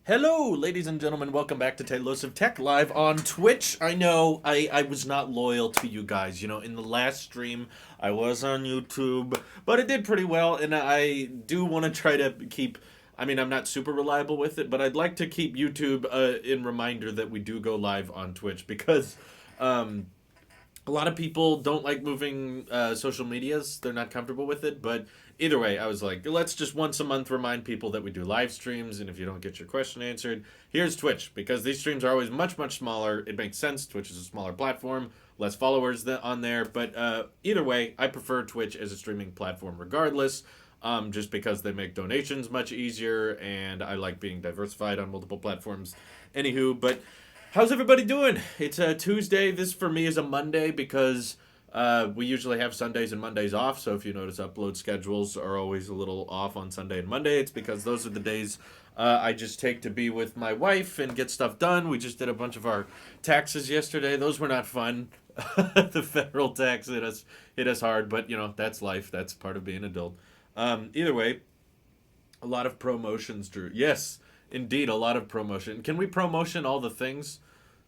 Hello, ladies and gentlemen. Welcome back to Talos of Tech live on Twitch. I know I was not loyal to you guys. In the last stream, I was on YouTube, but it did pretty well, and I do want to try to keep. I mean, I'm not super reliable with it, but I'd like to keep YouTube in reminder that we do go live on Twitch because um, a lot of people don't like moving social medias. They're not comfortable with it. But either way, I was like, let's just once a month remind people that we do live streams. And if you don't get your question answered, here's Twitch. Because these streams are always much, much smaller. It makes sense. Twitch is a smaller platform, less followers on there. But either way, I prefer Twitch as a streaming platform regardless. Just because they make donations much easier. And I like being diversified on multiple platforms. Anywho, but how's everybody doing? It's a Tuesday. This for me is a Monday because we usually have Sundays and Mondays off. So if you notice, upload schedules are always a little off on Sunday and Monday. It's because those are the days I just take to be with my wife and get stuff done. We just did a bunch of our taxes yesterday. Those were not fun. The federal tax hit us hard, but that's life. That's part of being an adult. Either way, a lot of promotions, Drew. Yes, indeed, a lot of promotion. Can we promotion all the things?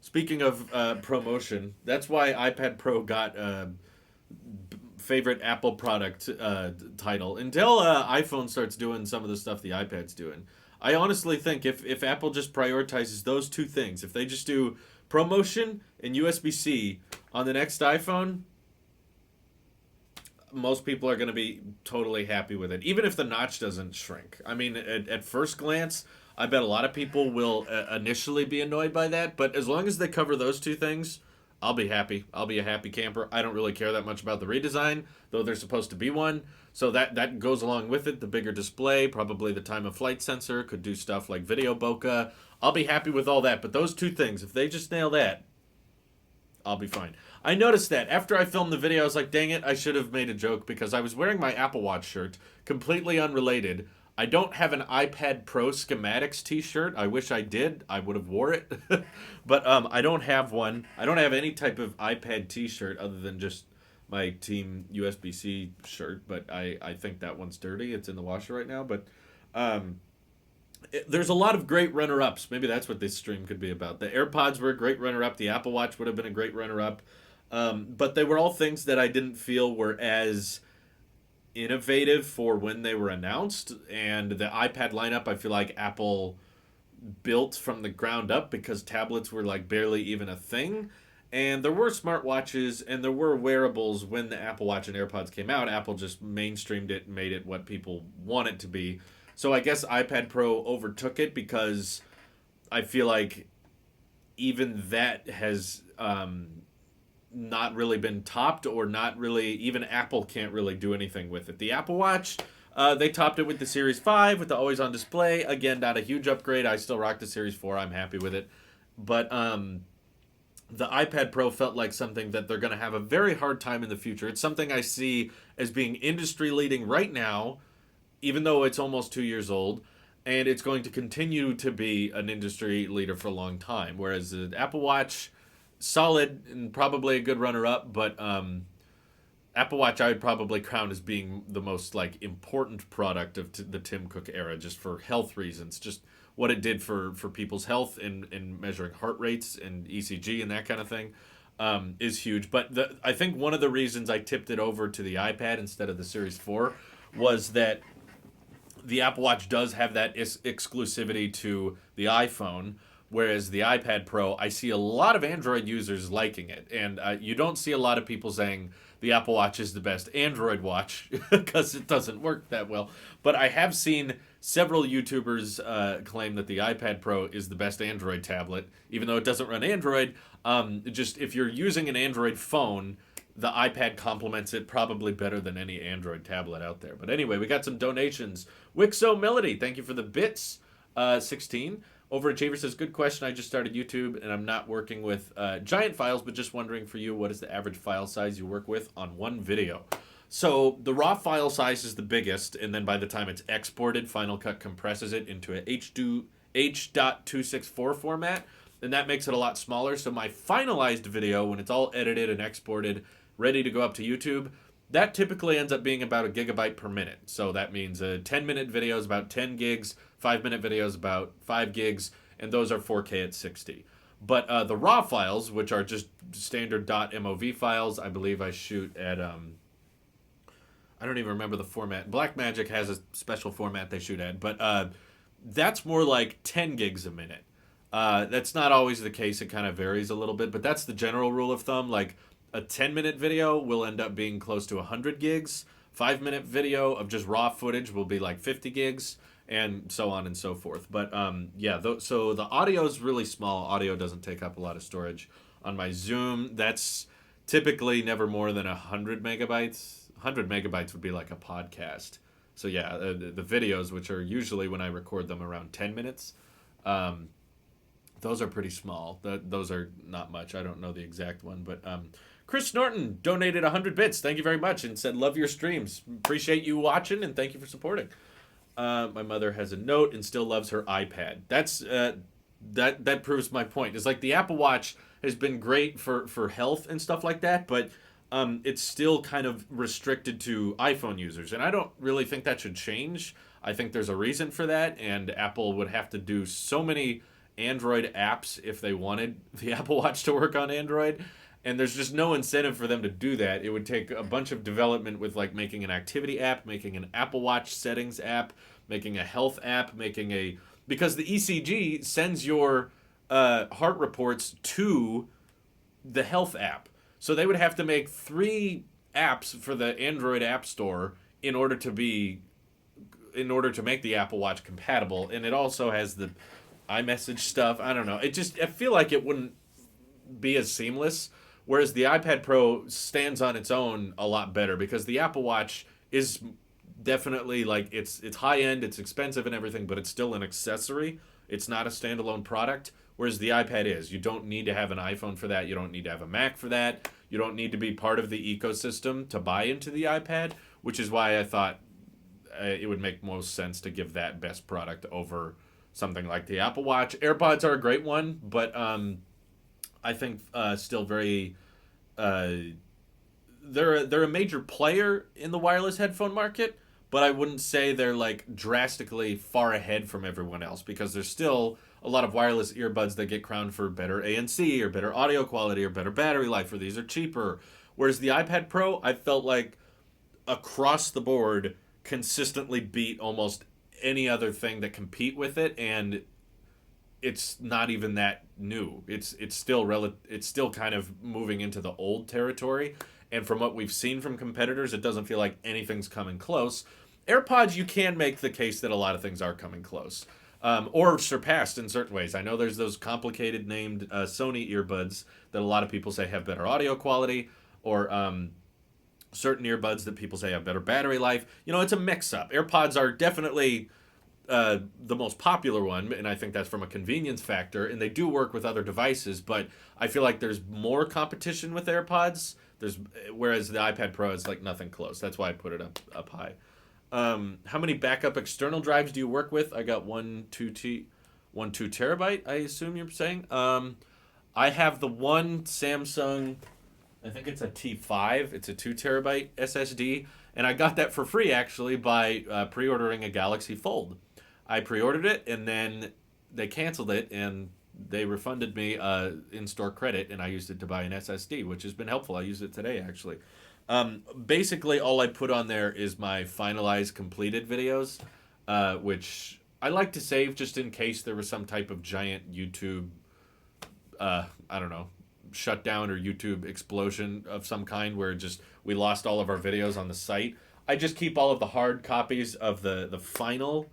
Speaking of promotion, that's why iPad Pro got favorite Apple product title. Until iPhone starts doing some of the stuff the iPad's doing, I honestly think if Apple just prioritizes those two things, if they just do promotion and USB-C on the next iPhone, most people are going to be totally happy with it, even if the notch doesn't shrink. I mean, at first glance, I bet a lot of people will initially be annoyed by that, but as long as they cover those two things, I'll be happy. I'll be a happy camper. I don't really care that much about the redesign, though there's supposed to be one. So that goes along with it. The bigger display, probably the time of flight sensor, could do stuff like video bokeh. I'll be happy with all that. But those two things, if they just nail that, I'll be fine. I noticed that after I filmed the video, I was like, dang it, I should have made a joke because I was wearing my Apple Watch shirt, completely unrelated. I don't have an iPad Pro schematics t-shirt. I wish I did. I would have wore it. But I don't have one. I don't have any type of iPad t-shirt other than just my Team USB-C shirt. But I think that one's dirty. It's in the washer right now. But um, there's a lot of great runner-ups. Maybe that's what this stream could be about. The AirPods were a great runner-up. The Apple Watch would have been a great runner-up. But they were all things that I didn't feel were as innovative for when they were announced. And the iPad lineup, I feel like Apple built from the ground up because tablets were like barely even a thing. And there were smartwatches and there were wearables when the Apple Watch and AirPods came out. Apple just mainstreamed it and made it what people want it to be. So I guess iPad Pro overtook it because I feel like even that has not really been topped, or not really, even Apple can't really do anything with it. The Apple Watch, they topped it with the Series 5 with the always on display. Again, not a huge upgrade. I still rock the Series 4. I'm happy with it. But the iPad Pro felt like something that they're going to have a very hard time in the future. It's something I see as being industry leading right now, even though it's almost 2 years old. And it's going to continue to be an industry leader for a long time. Whereas the Apple Watch, solid and probably a good runner-up, but Apple Watch I would probably crown as being the most like important product of the Tim Cook era, just for health reasons, just what it did for people's health in measuring heart rates and ECG and that kind of thing, is huge. But I think one of the reasons I tipped it over to the iPad instead of the Series 4 was that the Apple Watch does have that exclusivity to the iPhone, whereas the iPad Pro, I see a lot of Android users liking it. And you don't see a lot of people saying the Apple Watch is the best Android watch because it doesn't work that well. But I have seen several YouTubers claim that the iPad Pro is the best Android tablet, even though it doesn't run Android. Just if you're using an Android phone, the iPad complements it probably better than any Android tablet out there. But anyway, we got some donations. Wixo Melody, thank you for the bits. 16. Overachiever says, good question. I just started YouTube and I'm not working with giant files, but just wondering for you, what is the average file size you work with on one video? So the raw file size is the biggest, and then by the time it's exported, Final Cut compresses it into a H.264 format, and that makes it a lot smaller. So my finalized video, when it's all edited and exported, ready to go up to YouTube, that typically ends up being about a gigabyte per minute. So that means a 10-minute video is about 10 gigs, 5-minute video is about 5 gigs, and those are 4K at 60. But the RAW files, which are just standard .mov files, I believe I shoot at I don't even remember the format. Blackmagic has a special format they shoot at, but that's more like 10 gigs a minute. That's not always the case. It kind of varies a little bit, but that's the general rule of thumb. Like a 10-minute video will end up being close to 100 gigs. 5-minute video of just raw footage will be like 50 gigs, and so on and so forth. But yeah, so the audio is really small. Audio doesn't take up a lot of storage. On my Zoom, that's typically never more than 100 megabytes. 100 megabytes would be like a podcast. So yeah, the videos, which are usually when I record them around 10 minutes, those are pretty small. Those are not much. I don't know the exact one, but Chris Norton donated 100 bits. Thank you very much, and said, love your streams. Appreciate you watching, and thank you for supporting. My mother has a note and still loves her iPad. That's that proves my point. It's like the Apple Watch has been great for health and stuff like that, but it's still kind of restricted to iPhone users, and I don't really think that should change. I think there's a reason for that, and Apple would have to do so many Android apps if they wanted the Apple Watch to work on Android, and there's just no incentive for them to do that. It would take a bunch of development with like making an activity app, making an Apple Watch settings app, making a health app, because the ECG sends your heart reports to the health app. So they would have to make 3 apps for the Android App Store in order to make the Apple Watch compatible, and it also has the iMessage stuff. I don't know. I feel like it wouldn't be as seamless, whereas the iPad Pro stands on its own a lot better because the Apple Watch is definitely like it's high end, it's expensive and everything, but it's still an accessory. It's not a standalone product. Whereas the iPad is. You don't need to have an iPhone for that. You don't need to have a Mac for that. You don't need to be part of the ecosystem to buy into the iPad, which is why I thought it would make most sense to give that best product over something like the Apple Watch. AirPods are a great one, but I think still very... they're a major player in the wireless headphone market, but I wouldn't say they're like drastically far ahead from everyone else because there's still a lot of wireless earbuds that get crowned for better ANC or better audio quality or better battery life, or these are cheaper. Whereas the iPad Pro, I felt like across the board consistently beat almost any other thing that compete with it, and it's not even that new. It's still kind of moving into the old territory, and from what we've seen from competitors, it doesn't feel like anything's coming close. AirPods, you can make the case that a lot of things are coming close. Or surpassed in certain ways. I know there's those complicated named Sony earbuds that a lot of people say have better audio quality, or certain earbuds that people say have better battery life. It's a mix-up. AirPods are definitely the most popular one, and I think that's from a convenience factor, and they do work with other devices, but I feel like there's more competition with AirPods, whereas the iPad Pro is like nothing close. That's why I put it up high. How many backup external drives do you work with? I got 2 terabyte, I assume you're saying. I have the one Samsung, I think it's a T5. It's a 2 terabyte SSD, and I got that for free actually by pre-ordering a Galaxy Fold. I pre-ordered it, and then they canceled it, and they refunded me in-store credit, and I used it to buy an SSD, which has been helpful. I used it today actually. Basically, all I put on there is my finalized completed videos, which I like to save just in case there was some type of giant YouTube, I don't know, shutdown or YouTube explosion of some kind where we lost all of our videos on the site. I just keep all of the hard copies of the final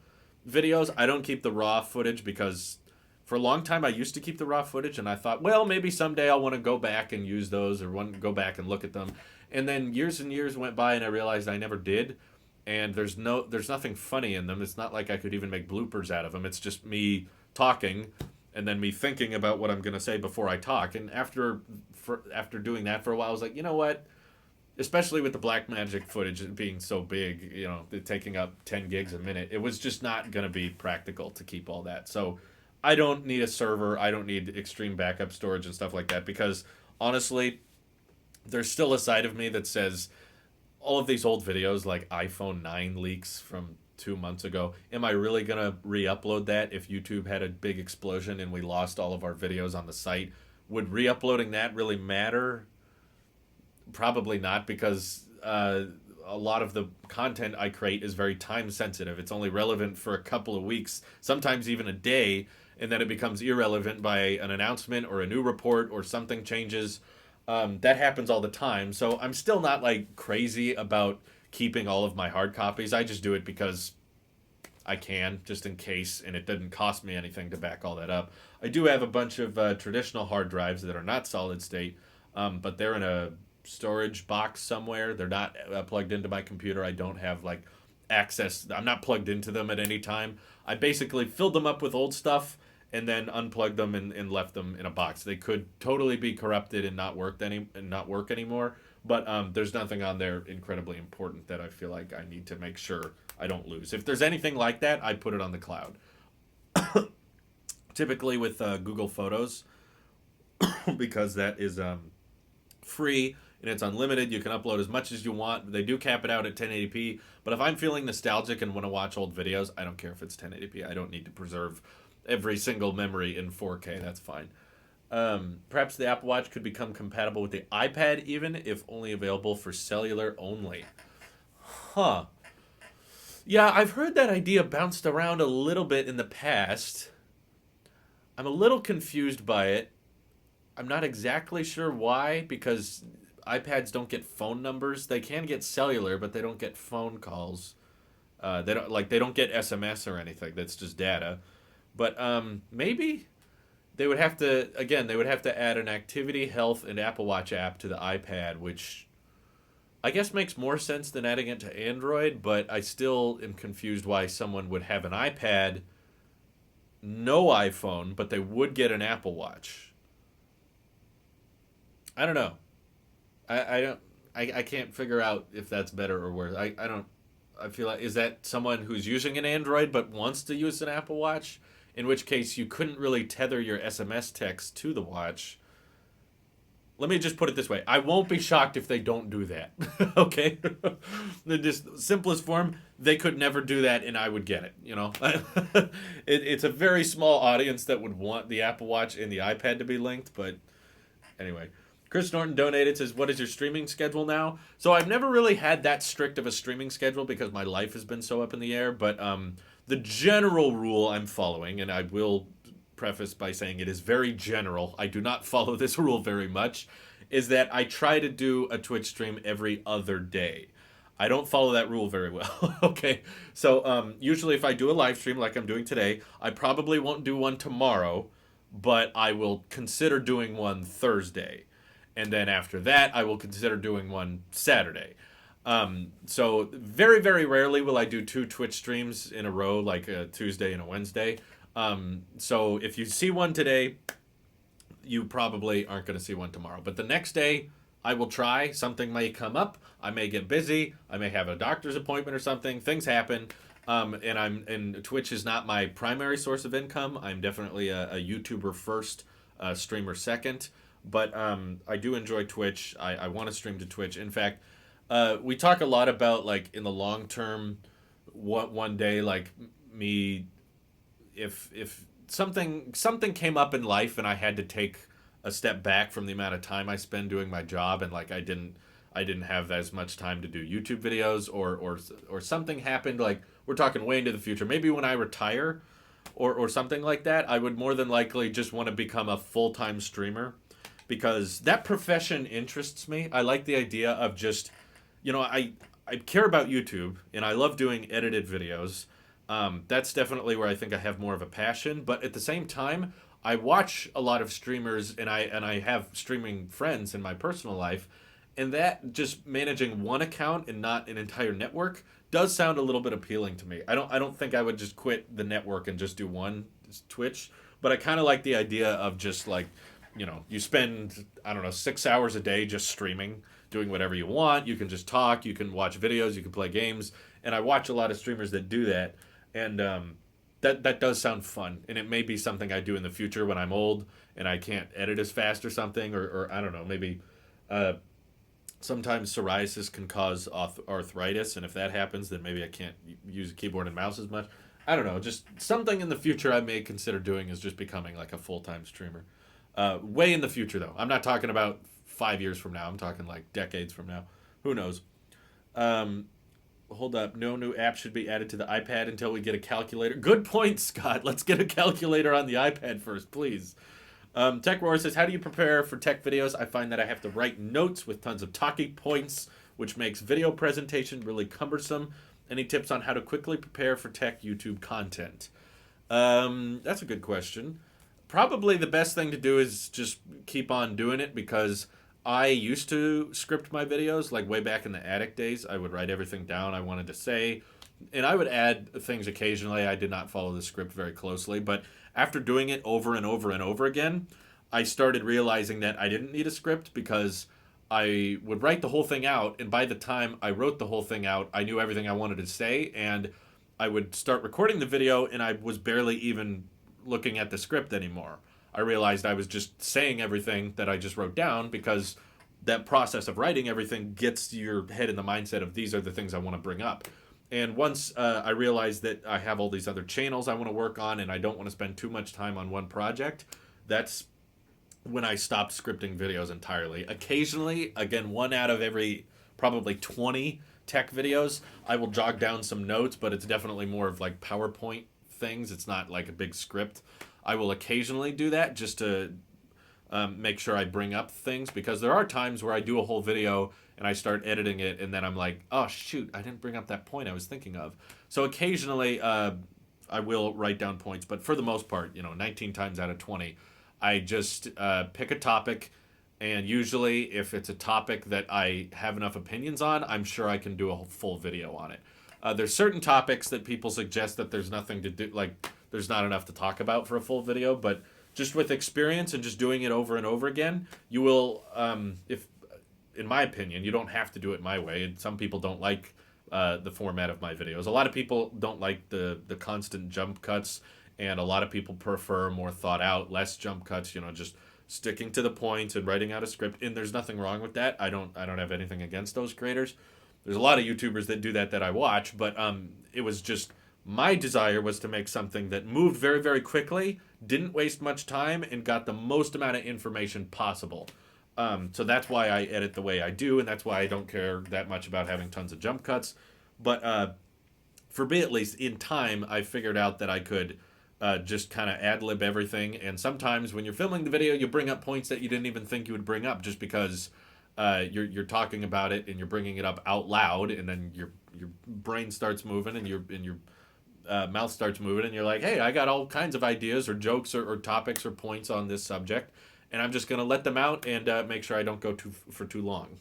videos. I don't keep the raw footage because for a long time I used to keep the raw footage, and I thought, well, maybe someday I'll want to go back and use those or want to go back and look at them. And then years and years went by, and I realized I never did. And there's nothing funny in them. It's not like I could even make bloopers out of them. It's just me talking, and then me thinking about what I'm gonna say before I talk. And after doing that for a while, I was like, you know what? Especially with the Blackmagic footage being so big, it taking up 10 gigs a minute, it was just not gonna be practical to keep all that. So I don't need a server. I don't need extreme backup storage and stuff like that because honestly, there's still a side of me that says all of these old videos, like iPhone 9 leaks from 2 months ago, am I really going to re-upload that if YouTube had a big explosion and we lost all of our videos on the site? Would re-uploading that really matter? Probably not, because a lot of the content I create is very time sensitive. It's only relevant for a couple of weeks, sometimes even a day, and then it becomes irrelevant by an announcement or a new report or something changes. That happens all the time. So I'm still not like crazy about keeping all of my hard copies. I just do it because I can, just in case, and it didn't cost me anything to back all that up. I do have a bunch of traditional hard drives that are not solid state, but they're in a storage box somewhere. They're not plugged into my computer. I don't have like access. I'm not plugged into them at any time. I basically filled them up with old stuff and then unplugged them and left them in a box. They could totally be corrupted and not work anymore. But there's nothing on there incredibly important that I feel like I need to make sure I don't lose. If there's anything like that, I put it on the cloud. Typically with Google Photos, because that is free and it's unlimited. You can upload as much as you want. They do cap it out at 1080p, but if I'm feeling nostalgic and want to watch old videos, I don't care if it's 1080p. I don't need to preserve every single memory in 4K. That's fine. Perhaps the Apple Watch could become compatible with the iPad, even if only available for cellular only. Huh. Yeah, I've heard that idea bounced around a little bit in the past. I'm a little confused by it. I'm not exactly sure why, because iPads don't get phone numbers. They can get cellular, but they don't get phone calls. They don't get SMS or anything. That's just data. But maybe they would have to add an activity, health, and Apple Watch app to the iPad, which I guess makes more sense than adding it to Android, but I still am confused why someone would have an iPad, no iPhone, but they would get an Apple Watch. I don't know. I don't. I can't figure out if that's better or worse. I don't. I feel like, is that someone who's using an Android but wants to use an Apple Watch? In which case you couldn't really tether your SMS text to the watch. Let me just put it this way. I won't be shocked if they don't do that. Okay? The just simplest form, they could never do that and I would get it, you know? It's a very small audience that would want the Apple Watch and the iPad to be linked, but anyway. Chris Norton donated, says, what is your streaming schedule now? So I've never really had that strict of a streaming schedule because my life has been so up in the air, but the general rule I'm following, and I will preface by saying it is very general, I do not follow this rule very much, is that I try to do a Twitch stream every other day. I don't follow that rule very well. Okay, so usually if I do a live stream like I'm doing today, I probably won't do one tomorrow, but I will consider doing one Thursday. And then after that, I will consider doing one Saturday. So very, very rarely will I do two Twitch streams in a row, like a Tuesday and a Wednesday. So if you see one today, you probably aren't going to see one tomorrow. But the next day, I will try. Something may come up. I may get busy. I may have a doctor's appointment or something. Things happen. And Twitch is not my primary source of income. I'm definitely a YouTuber first, streamer second. But I do enjoy Twitch. I want to stream to Twitch. In fact, we talk a lot about, like, in the long term, what one day, like, me, if something came up in life and I had to take a step back from the amount of time I spend doing my job, and like I didn't have as much time to do YouTube videos, or something happened, like we're talking way into the future, maybe when I retire or something like that, I would more than likely just want to become a full-time streamer, because that profession interests me. I like the idea of just, I care about YouTube and I love doing edited videos. That's definitely where I think I have more of a passion. But at the same time, I watch a lot of streamers, and I have streaming friends in my personal life, and that just managing one account and not an entire network does sound a little bit appealing to me. I don't think I would just quit the network and just do one Twitch, but I kind of like the idea of just like, you spend, I don't know, 6 hours a day just streaming, doing whatever you want. You can just talk, you can watch videos, you can play games, and I watch a lot of streamers that do that, and that does sound fun, and it may be something I do in the future when I'm old and I can't edit as fast or something, or I don't know, maybe Sometimes psoriasis can cause arthritis, and if that happens, then maybe I can't use a keyboard and mouse as much. I don't know. Just something in the future I may consider doing is just becoming like a full time streamer. Way in the future, though. I'm not talking about 5 years from now. I'm talking like decades from now. Who knows? Um, Hold up. No new app should be added to the iPad until we get a calculator. Good point, Scott. Let's get a calculator on the iPad first, please. Tech Roar says, how do you prepare for tech videos? I find that I have to write notes with tons of talking points, which makes video presentation really cumbersome. Any tips on how to quickly prepare for tech YouTube content? That's a good question. Probably the best thing to do is just keep on doing it, because I used to script my videos like way back in the attic days. I would write everything down I wanted to say, and I would add things occasionally. I did not follow the script very closely, but after doing it over and over and over again, I started realizing that I didn't need a script, because I would write the whole thing out, and by the time I wrote the whole thing out, I knew everything I wanted to say, and I would start recording the video, and I was barely even looking at the script anymore. I realized I was just saying everything that I just wrote down, because that process of writing everything gets your head in the mindset of these are the things I want to bring up. And once I realized that I have all these other channels I want to work on and I don't want to spend too much time on one project, that's when I stopped scripting videos entirely. Occasionally, again, one out of every probably 20 tech videos, I will jog down some notes, but it's definitely more of like PowerPoint things. It's not like a big script. I will occasionally do that just to make sure I bring up things, because there are times where I do a whole video and I start editing it and then I'm like, oh shoot, I didn't bring up that point I was thinking of. So occasionally I will write down points, but for the most part, 19 times out of 20, I just pick a topic, and usually if it's a topic that I have enough opinions on, I'm sure I can do a full video on it. There's certain topics that people suggest that there's nothing to do, like there's not enough to talk about for a full video, but just with experience and just doing it over and over again, you will, if, in my opinion, you don't have to do it my way. And some people don't like the format of my videos. A lot of people don't like the constant jump cuts, and a lot of people prefer more thought out, less jump cuts. Just sticking to the point and writing out a script. And there's nothing wrong with that. I don't have anything against those creators. There's a lot of YouTubers that do that I watch, but it was just my desire was to make something that moved very, very quickly, didn't waste much time, and got the most amount of information possible. So that's why I edit the way I do, and that's why I don't care that much about having tons of jump cuts. But for me, at least, in time, I figured out that I could just kind of ad-lib everything. And sometimes when you're filming the video, you bring up points that you didn't even think you would bring up, just because you're talking about it and you're bringing it up out loud, and then your brain starts moving and your mouth starts moving, and you're like, hey, I got all kinds of ideas or jokes or topics or points on this subject, and I'm just going to let them out and make sure I don't go for too long.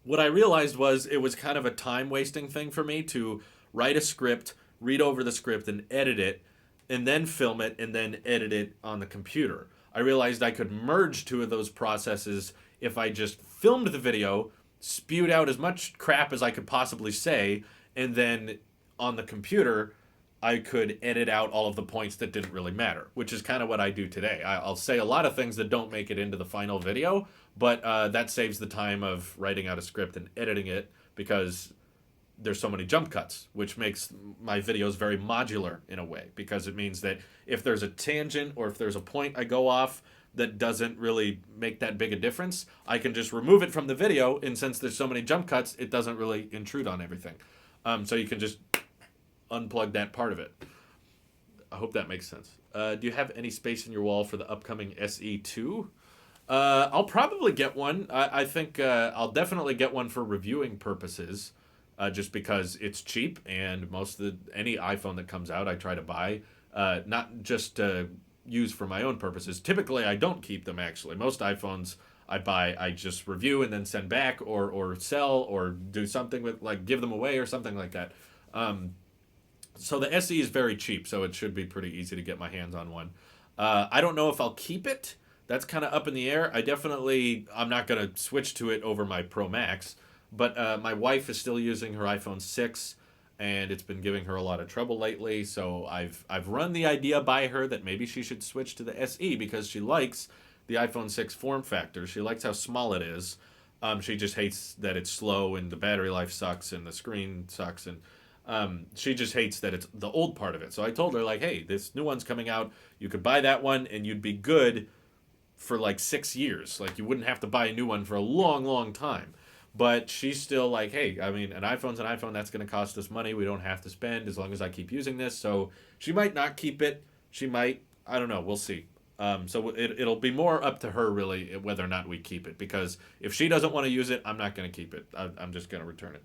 What I realized was it was kind of a time-wasting thing for me to write a script, read over the script, and edit it, and then film it, and then edit it on the computer. I realized I could merge two of those processes if I just filmed the video, spewed out as much crap as I could possibly say, and then on the computer, I could edit out all of the points that didn't really matter, which is kind of what I do today. I'll say a lot of things that don't make it into the final video, but that saves the time of writing out a script and editing it, because there's so many jump cuts, which makes my videos very modular in a way, because it means that if there's a tangent or if there's a point I go off that doesn't really make that big a difference, I can just remove it from the video, and since there's so many jump cuts, it doesn't really intrude on everything. So you can just unplug that part of it. I hope that makes sense. Do you have any space in your wall for the upcoming SE2? I'll probably get one. I think I'll definitely get one for reviewing purposes, just because it's cheap, and any iPhone that comes out I try to buy, not just to use for my own purposes. Typically I don't keep them, actually. Most iPhones I buy, I just review and then send back or sell or do something with, like give them away or something like that. So the SE is very cheap, so it should be pretty easy to get my hands on one. I don't know if I'll keep it. That's kind of up in the air. I'm not going to switch to it over my Pro Max, but my wife is still using her iPhone 6, and it's been giving her a lot of trouble lately, so I've run the idea by her that maybe she should switch to the SE, because she likes the iPhone 6 form factor. She likes how small it is. She just hates that it's slow and the battery life sucks and the screen sucks, and she just hates that it's the old part of it. So I told her, like, hey, this new one's coming out. You could buy that one and you'd be good for like 6 years. Like, you wouldn't have to buy a new one for a long, long time. But she's still like, hey, I mean, an iPhone's an iPhone. That's going to cost us money. We don't have to spend as long as I keep using this. So she might not keep it. She might. I don't know. We'll see. So it'll be more up to her, really, whether or not we keep it. Because if she doesn't want to use it, I'm not going to keep it. I'm just going to return it.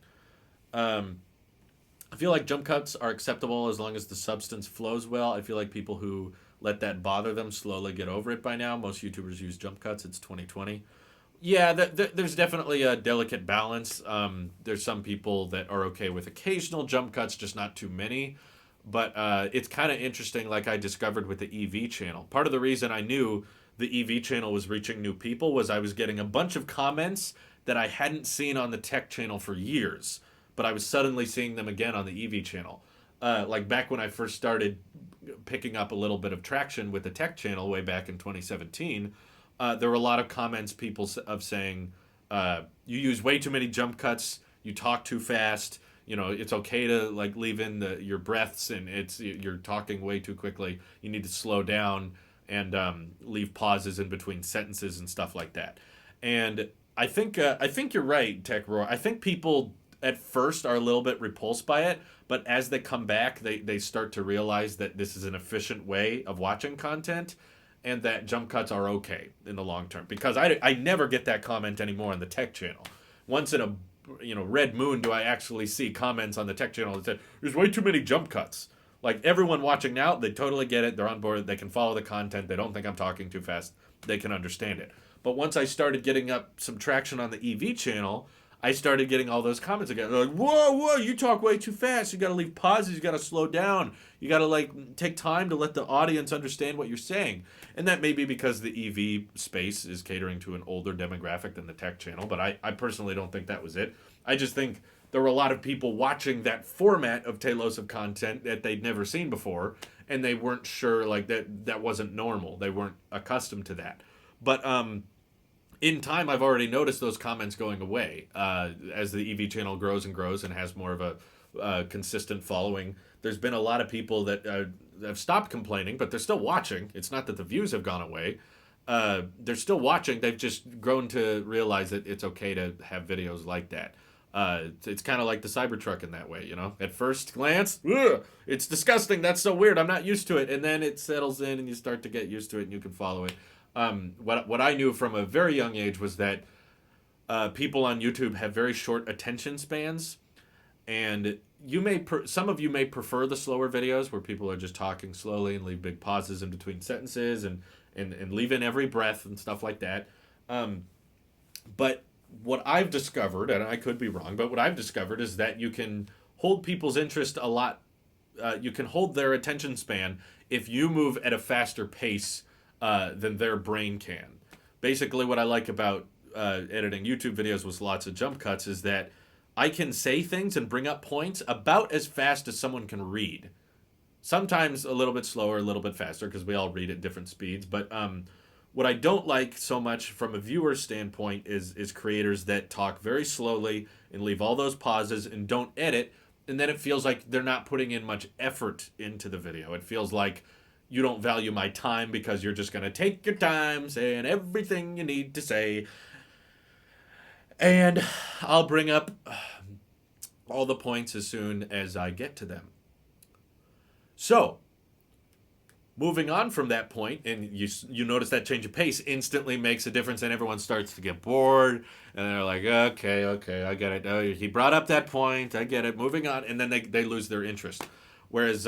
I feel like jump cuts are acceptable as long as the substance flows well. I feel like people who let that bother them slowly get over it by now. Most YouTubers use jump cuts. It's 2020. Yeah, there's definitely a delicate balance. There's some people that are okay with occasional jump cuts, just not too many. But it's kind of interesting, like I discovered with the EV channel. Part of the reason I knew the EV channel was reaching new people was I was getting a bunch of comments that I hadn't seen on the tech channel for years, but I was suddenly seeing them again on the EV channel. Like back when I first started picking up a little bit of traction with the tech channel way back in 2017, there were a lot of comments people of saying, you use way too many jump cuts, you talk too fast, you know, it's okay to like leave in your breaths, and you're talking way too quickly, you need to slow down and leave pauses in between sentences and stuff like that. And I think you're right, Tech Roar. I think people at first are a little bit repulsed by it, but as they come back, they start to realize that this is an efficient way of watching content, and that jump cuts are okay in the long term. Because I never get that comment anymore on the tech channel. Once in a red moon do I actually see comments on the tech channel that say there's way too many jump cuts. Like, everyone watching now, they totally get it. They're on board. They can follow the content. They don't think I'm talking too fast. They can understand it. But once I started getting up some traction on the EV channel, I started getting all those comments again. They're like, whoa, you talk way too fast. You got to leave pauses. You got to slow down. You got to like take time to let the audience understand what you're saying. And that may be because the EV space is catering to an older demographic than the tech channel. But I personally don't think that was it. I just think there were a lot of people watching that format of Tailosive content that they'd never seen before, and they weren't sure, like, that wasn't normal. They weren't accustomed to that. But in time, I've already noticed those comments going away as the EV channel grows and grows and has more of a consistent following. There's been a lot of people that have stopped complaining, but they're still watching. It's not that the views have gone away. They're still watching. They've just grown to realize that it's okay to have videos like that. It's kind of like the Cybertruck in that way, you know? At first glance, ugh, it's disgusting. That's so weird. I'm not used to it. And then it settles in and you start to get used to it and you can follow it. What I knew from a very young age was that people on YouTube have very short attention spans, and some of you may prefer the slower videos where people are just talking slowly and leave big pauses in between sentences and leave in every breath and stuff like that. But what I've discovered, and I could be wrong, but what I've discovered is that you can hold people's interest a lot. You can hold their attention span if you move at a faster pace than their brain can. Basically, what I like about editing YouTube videos with lots of jump cuts is that I can say things and bring up points about as fast as someone can read. Sometimes a little bit slower, a little bit faster, because we all read at different speeds. But what I don't like so much from a viewer's standpoint is creators that talk very slowly and leave all those pauses and don't edit, and then it feels like they're not putting in much effort into the video. It feels like you don't value my time because you're just going to take your time saying everything you need to say. And I'll bring up all the points as soon as I get to them. So, moving on from that point, and you notice that change of pace instantly makes a difference, and everyone starts to get bored, and they're like, okay, I get it. Oh, he brought up that point, I get it, moving on, and then they lose their interest. Whereas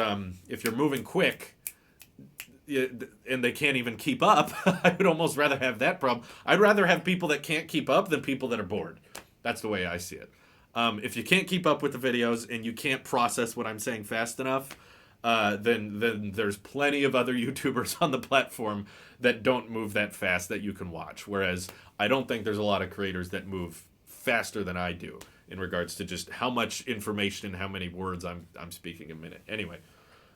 if you're moving quick, and they can't even keep up, I would almost rather have that problem. I'd rather have people that can't keep up than people that are bored. That's the way I see it. If you can't keep up with the videos and you can't process what I'm saying fast enough, then there's plenty of other YouTubers on the platform that don't move that fast that you can watch. Whereas I don't think there's a lot of creators that move faster than I do in regards to just how much information and how many words I'm speaking a minute. Anyway,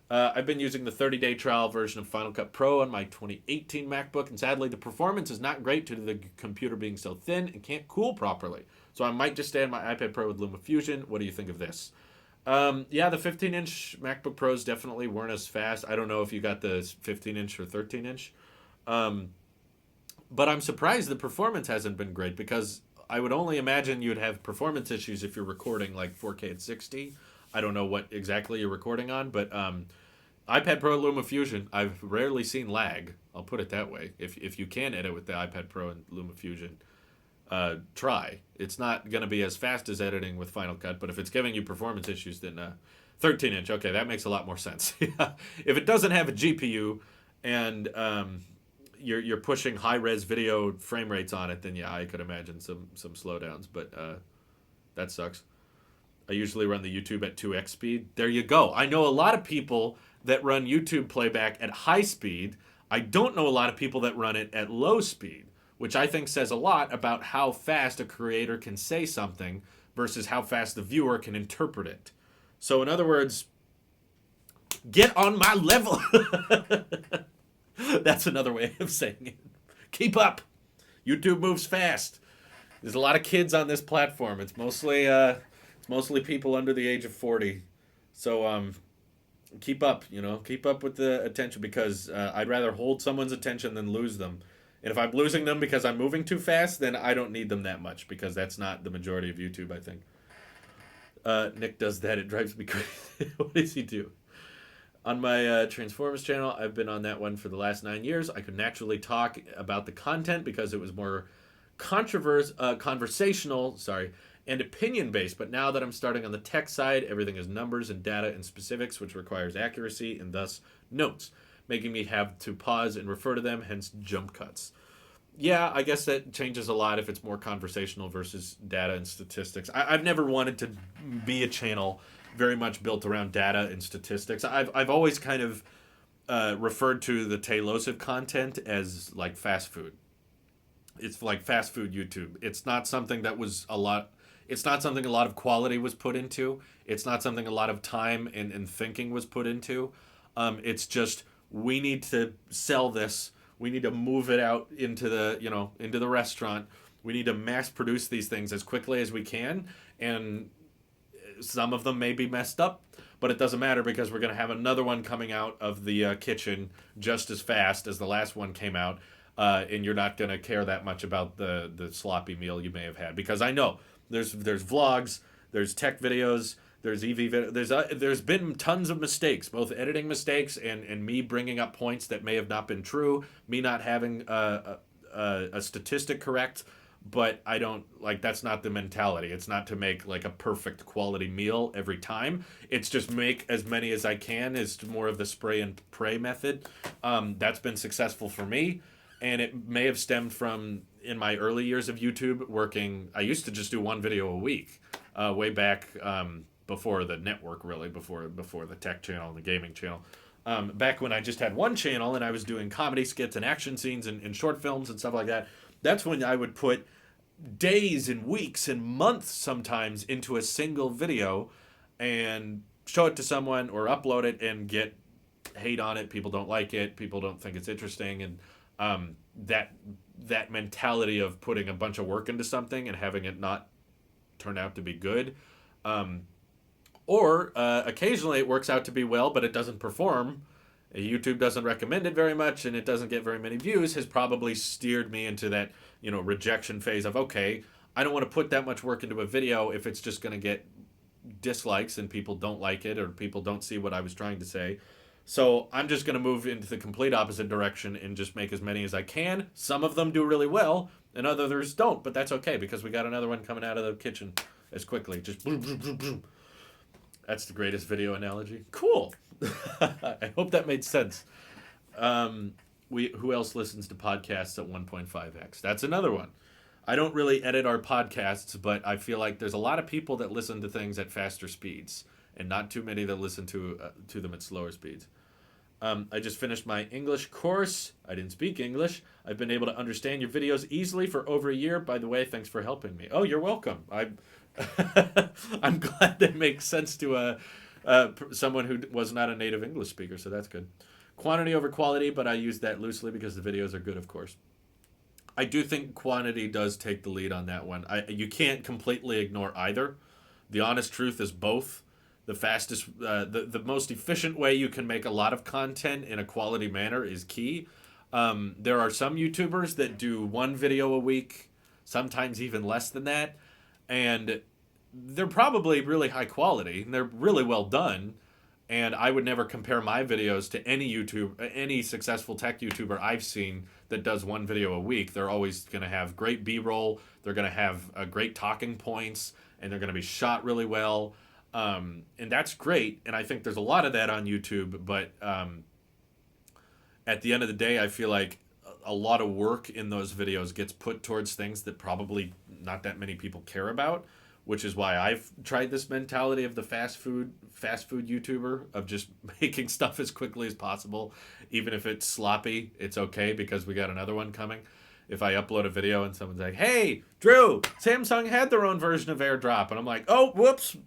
I've been using the 30-day trial version of Final Cut Pro on my 2018 MacBook, and sadly, the performance is not great due to the computer being so thin and can't cool properly. So I might just stay on my iPad Pro with LumaFusion. What do you think of this? Yeah, the 15-inch MacBook Pros definitely weren't as fast. I don't know if you got the 15-inch or 13-inch. Um, but I'm surprised the performance hasn't been great because I would only imagine you'd have performance issues if you're recording like 4K at 60. I don't know what exactly you're recording on, but iPad Pro LumaFusion, I've rarely seen lag. I'll put it that way. If you can edit with the iPad Pro and LumaFusion, try. It's not going to be as fast as editing with Final Cut, but if it's giving you performance issues, then 13-inch, okay, that makes a lot more sense. If it doesn't have a GPU and you're pushing high-res video frame rates on it, then yeah, I could imagine some slowdowns, but that sucks. I usually run the YouTube at 2x speed. There you go. I know a lot of people that run YouTube playback at high speed. I don't know a lot of people that run it at low speed, which I think says a lot about how fast a creator can say something versus how fast the viewer can interpret it. So, in other words, get on my level. That's another way of saying it. Keep up. YouTube moves fast. There's a lot of kids on this platform. It's mostly people under the age of 40. So keep up, keep up with the attention because I'd rather hold someone's attention than lose them. And if I'm losing them because I'm moving too fast, then I don't need them that much because that's not the majority of YouTube, I think. Nick does that. It drives me crazy. What does he do? On my Transformers channel, I've been on that one for the last 9 years. I could naturally talk about the content because it was more conversational, and opinion-based. But now that I'm starting on the tech side, everything is numbers and data and specifics, which requires accuracy and thus notes, making me have to pause and refer to them, hence jump cuts. Yeah, I guess that changes a lot if it's more conversational versus data and statistics. I've never wanted to be a channel very much built around data and statistics. I've always kind of referred to the Taylosive content as like fast food. It's like fast food YouTube. It's not something that was a lot. It's not something a lot of quality was put into. It's not something a lot of time and thinking was put into. It's just we need to sell this. We need to move it out into the restaurant. We need to mass produce these things as quickly as we can, and some of them may be messed up, but it doesn't matter because we're going to have another one coming out of the kitchen just as fast as the last one came out, and you're not going to care that much about the sloppy meal you may have had because I know there's vlogs, there's tech videos, there's EV videos, there's been tons of mistakes, both editing mistakes and me bringing up points that may have not been true, me not having a statistic correct. But I don't that's not the mentality. It's not to make like a perfect quality meal every time. It's just make as many as I can. It's more of the spray and pray method. That's been successful for me. And it may have stemmed from in my early years of YouTube working. I used to just do one video a week way back before the network, really, before the tech channel and the gaming channel. Back when I just had one channel and I was doing comedy skits and action scenes and short films and stuff like that. That's when I would put days and weeks and months sometimes into a single video and show it to someone or upload it and get hate on it. People don't like it. People don't think it's interesting. And that mentality of putting a bunch of work into something and having it not turn out to be good. Or occasionally it works out to be well, but it doesn't perform. YouTube doesn't recommend it very much and it doesn't get very many views has probably steered me into that, rejection phase of, okay, I don't want to put that much work into a video if it's just going to get dislikes and people don't like it or people don't see what I was trying to say. So I'm just going to move into the complete opposite direction and just make as many as I can. Some of them do really well and others don't, but that's okay because we got another one coming out of the kitchen as quickly. Just boom, boom, boom, boom. That's the greatest video analogy. Cool. I hope that made sense. Who else listens to podcasts at 1.5x? That's another one. I don't really edit our podcasts, but I feel like there's a lot of people that listen to things at faster speeds, and not too many that listen to them at slower speeds. I just finished my English course. I didn't speak English. I've been able to understand your videos easily for over a year. By the way, thanks for helping me. Oh, you're welcome. I'm glad that makes sense to someone who was not a native English speaker, so that's good. Quantity over quality, but I use that loosely because the videos are good, of course. I do think quantity does take the lead on that one. You can't completely ignore either. The honest truth is both. The most efficient way you can make a lot of content in a quality manner is key. There are some YouTubers that do one video a week, sometimes even less than that, and they're probably really high quality and they're really well done. And I would never compare my videos to any successful tech YouTuber I've seen that does one video a week. They're always going to have great B-roll. They're going to have great talking points, and they're going to be shot really well. And that's great. And I think there's a lot of that on YouTube. But at the end of the day, I feel like a lot of work in those videos gets put towards things that probably not that many people care about, which is why I've tried this mentality of the fast food YouTuber, of just making stuff as quickly as possible. Even if it's sloppy, it's okay because we got another one coming. If I upload a video and someone's like, "Hey, Drew, Samsung had their own version of AirDrop," and I'm like, "Oh, whoops."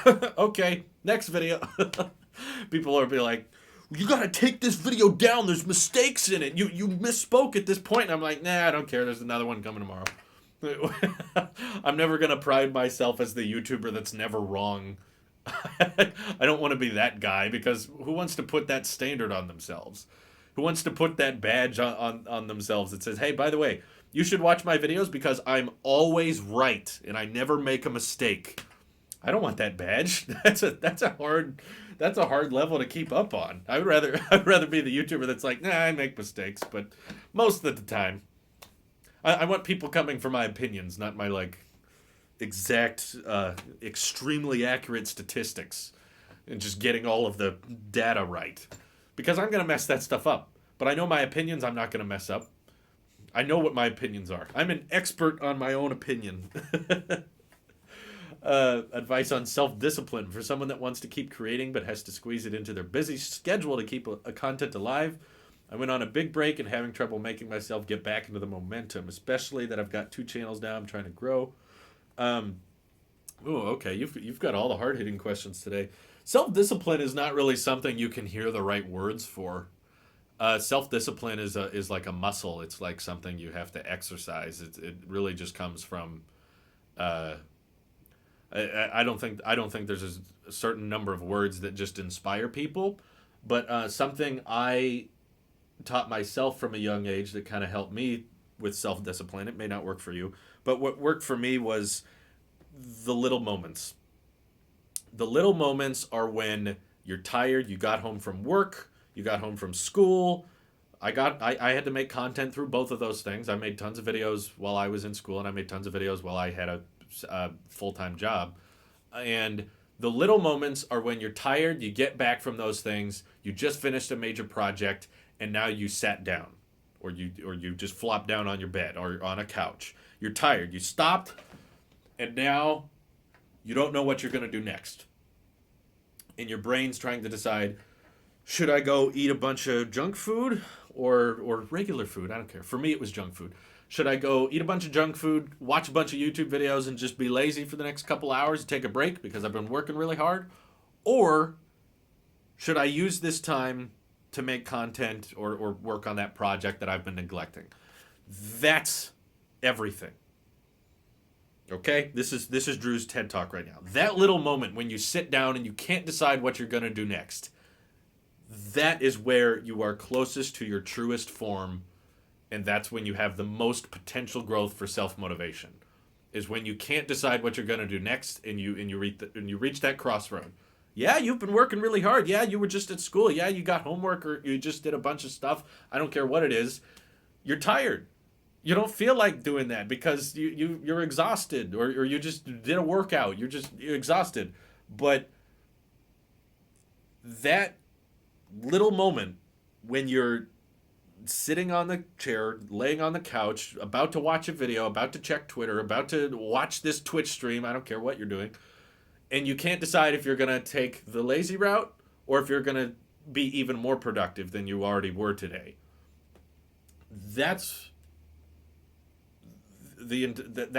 Okay, next video. People will be like, "You gotta take this video down. There's mistakes in it. You misspoke at this point." And I'm like, "Nah, I don't care. There's another one coming tomorrow." I'm never going to pride myself as the YouTuber that's never wrong. I don't want to be that guy, because who wants to put that standard on themselves? Who wants to put that badge on themselves that says, "Hey, by the way, you should watch my videos because I'm always right and I never make a mistake." I don't want that badge. That's a hard level to keep up on. I'd rather be the YouTuber that's like, "Nah, I make mistakes, but most of the time." I want people coming for my opinions, not my exact, extremely accurate statistics, and just getting all of the data right. Because I'm going to mess that stuff up. But I know my opinions I'm not going to mess up. I know what my opinions are. I'm an expert on my own opinion. Advice on self-discipline for someone that wants to keep creating but has to squeeze it into their busy schedule to keep a content alive. I went on a big break and having trouble making myself get back into the momentum, especially that I've got 2 channels now I'm trying to grow. Okay, you've got all the hard-hitting questions today. Self-discipline is not really something you can hear the right words for. Self-discipline is like a muscle. It's like something you have to exercise. It really just comes from. I don't think there's a certain number of words that just inspire people, but something I taught myself from a young age that kind of helped me with self-discipline. It may not work for you, but what worked for me was the little moments. The little moments are when you're tired, you got home from work, you got home from school. I had to make content through both of those things. I made tons of videos while I was in school, and I made tons of videos while I had a full-time job. And the little moments are when you're tired, you get back from those things, you just finished a major project, and now you sat down, or you just flopped down on your bed or on a couch. You're tired. You stopped, and now you don't know what you're going to do next. And your brain's trying to decide, should I go eat a bunch of junk food or regular food? I don't care. For me, it was junk food. Should I go eat a bunch of junk food, watch a bunch of YouTube videos, and just be lazy for the next couple hours and take a break because I've been working really hard? Or should I use this time to make content or work on that project that I've been neglecting? That's everything. Okay? This is Drew's TED Talk right now. That little moment when you sit down and you can't decide what you're going to do next, that is where you are closest to your truest form, and that's when you have the most potential growth for self-motivation. Is when you can't decide what you're going to do next and you reach that crossroad. Yeah, you've been working really hard. Yeah, you were just at school. Yeah, you got homework or you just did a bunch of stuff. I don't care what it is. You're tired. You don't feel like doing that because you're exhausted or you just did a workout. You're exhausted. But that little moment when you're sitting on the chair, laying on the couch, about to watch a video, about to check Twitter, about to watch this Twitch stream, I don't care what you're doing, and you can't decide if you're going to take the lazy route or if you're going to be even more productive than you already were today. That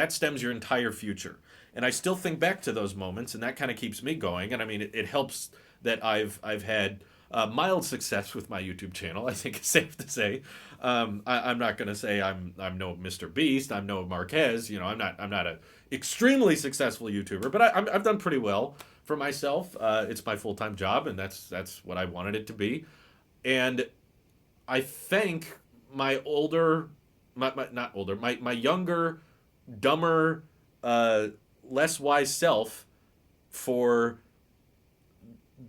stems your entire future. And I still think back to those moments, and that kind of keeps me going. And I mean, it helps that I've had mild success with my YouTube channel. I think it's safe to say. I'm not going to say I'm no Mr. Beast. I'm no Marquez. I'm not a extremely successful YouTuber, but I've done pretty well for myself. It's my full time job, and that's what I wanted it to be. And I thank my older, my not older, my younger, dumber, uh, less wise self for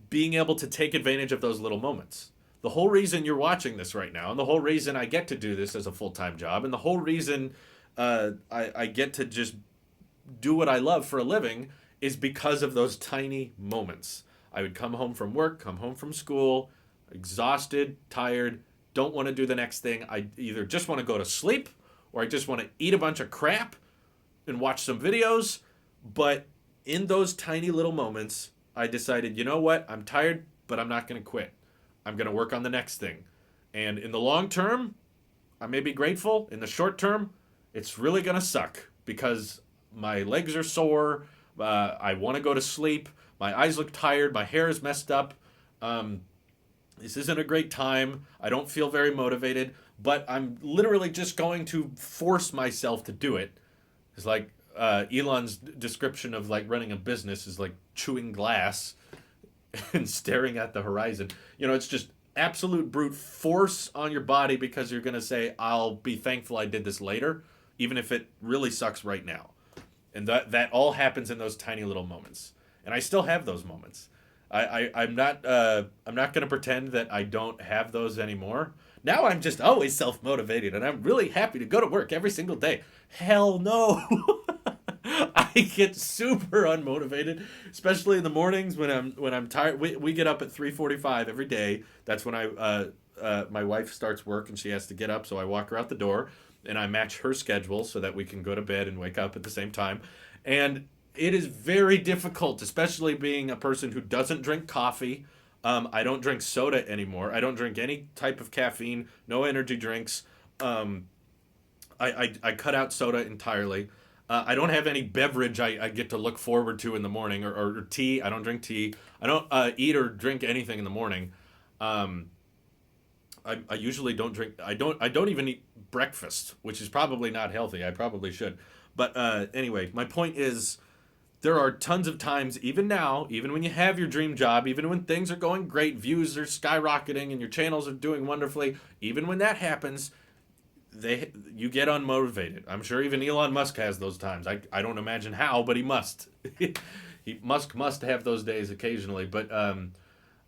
being able to take advantage of those little moments. The whole reason you're watching this right now, and the whole reason I get to do this as a full time job, and the whole reason I get to just do what I love for a living is because of those tiny moments. I would come home from work, come home from school, exhausted, tired, don't want to do the next thing. I either just want to go to sleep or I just want to eat a bunch of crap and watch some videos. But in those tiny little moments, I decided, you know what? I'm tired, but I'm not going to quit. I'm going to work on the next thing. And in the long term, I may be grateful. In the short term, it's really going to suck because my legs are sore. I want to go to sleep. My eyes look tired. My hair is messed up. This isn't a great time. I don't feel very motivated, but I'm literally just going to force myself to do it. It's like Elon's description of like running a business is like chewing glass and staring at the horizon. It's just absolute brute force on your body because you're going to say, I'll be thankful I did this later, even if it really sucks right now. And that all happens in those tiny little moments. And I still have those moments. I'm not going to pretend that I don't have those anymore. Now I'm just always self motivated, and I'm really happy to go to work every single day. Hell no. I get super unmotivated, especially in the mornings when I'm tired. We get up at 3:45 every day. That's when my wife starts work and she has to get up, so I walk her out the door and I match her schedule so that we can go to bed and wake up at the same time. And it is very difficult, especially being a person who doesn't drink coffee. I don't drink soda anymore. I don't drink any type of caffeine, no energy drinks. I cut out soda entirely. I don't have any beverage I get to look forward to in the morning or tea. I don't drink tea. I don't eat or drink anything in the morning. I usually don't drink. I don't even eat breakfast, which is probably not healthy. I probably should. But anyway, my point is there are tons of times, even now, even when you have your dream job, even when things are going great, views are skyrocketing, and your channels are doing wonderfully, even when that happens, you get unmotivated. I'm sure even Elon Musk has those times. I don't imagine how, but he must. Musk must have those days occasionally. But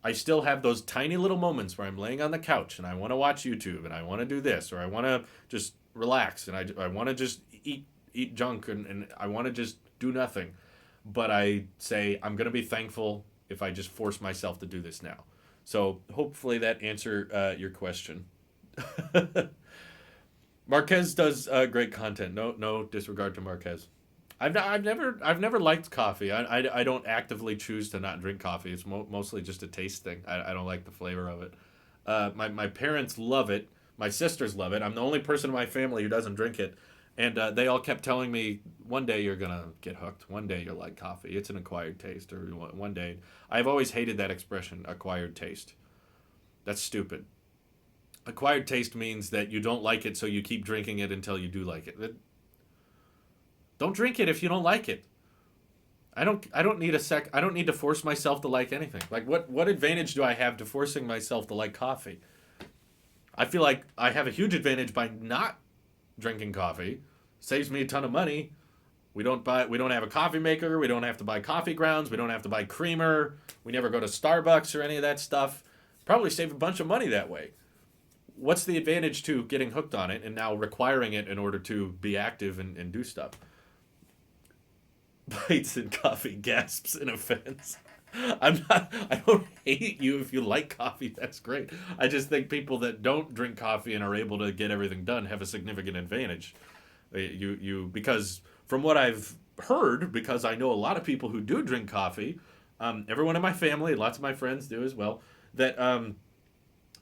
I still have those tiny little moments where I'm laying on the couch and I want to watch YouTube and I want to do this or I want to just relax and I want to just eat junk and I want to just do nothing. But I say I'm going to be thankful if I just force myself to do this now. So hopefully that answered your question. Marquez does great content. No disregard to Marquez. I've never liked coffee. I don't actively choose to not drink coffee. It's mostly just a taste thing. I don't like the flavor of it. My parents love it. My sisters love it. I'm the only person in my family who doesn't drink it. And they all kept telling me, one day you're going to get hooked. One day you'll like coffee. It's an acquired taste. Or one day. I've always hated that expression, acquired taste. That's stupid. Acquired taste means that you don't like it, so you keep drinking it until you do like it. Don't drink it if you don't like it. I don't need I don't need to force myself to like anything. Like what advantage do I have to forcing myself to like coffee? I feel like I have a huge advantage by not drinking coffee. Saves me a ton of money. We don't have a coffee maker, we don't have to buy coffee grounds, we don't have to buy creamer, we never go to Starbucks or any of that stuff. Probably save a bunch of money that way. What's the advantage to getting hooked on it and now requiring it in order to be active and do stuff? Bites and coffee, gasps in offense. I don't hate you if you like coffee. That's great. I just think people that don't drink coffee and are able to get everything done have a significant advantage. Because from what I've heard, because I know a lot of people who do drink coffee, everyone in my family, lots of my friends do as well, that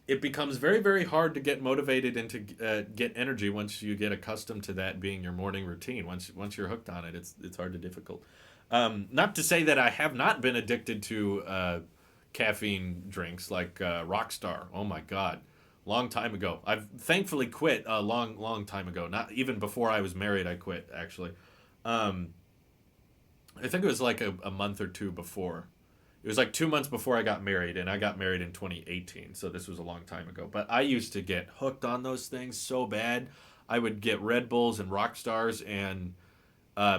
it becomes very, very hard to get motivated and to get energy once you get accustomed to that being your morning routine. Once you're hooked on it, it's hard to difficult. Not to say that I have not been addicted to caffeine drinks like Rockstar. Oh my God, long time ago. I've thankfully quit a long time ago. Not even before I was married, I quit actually. Um, I think it was like a month or two before. It was like 2 months before I got married, and I got married in 2018, so this was a long time ago. But I used to get hooked on those things so bad. I would get Red Bulls and Rock Stars, and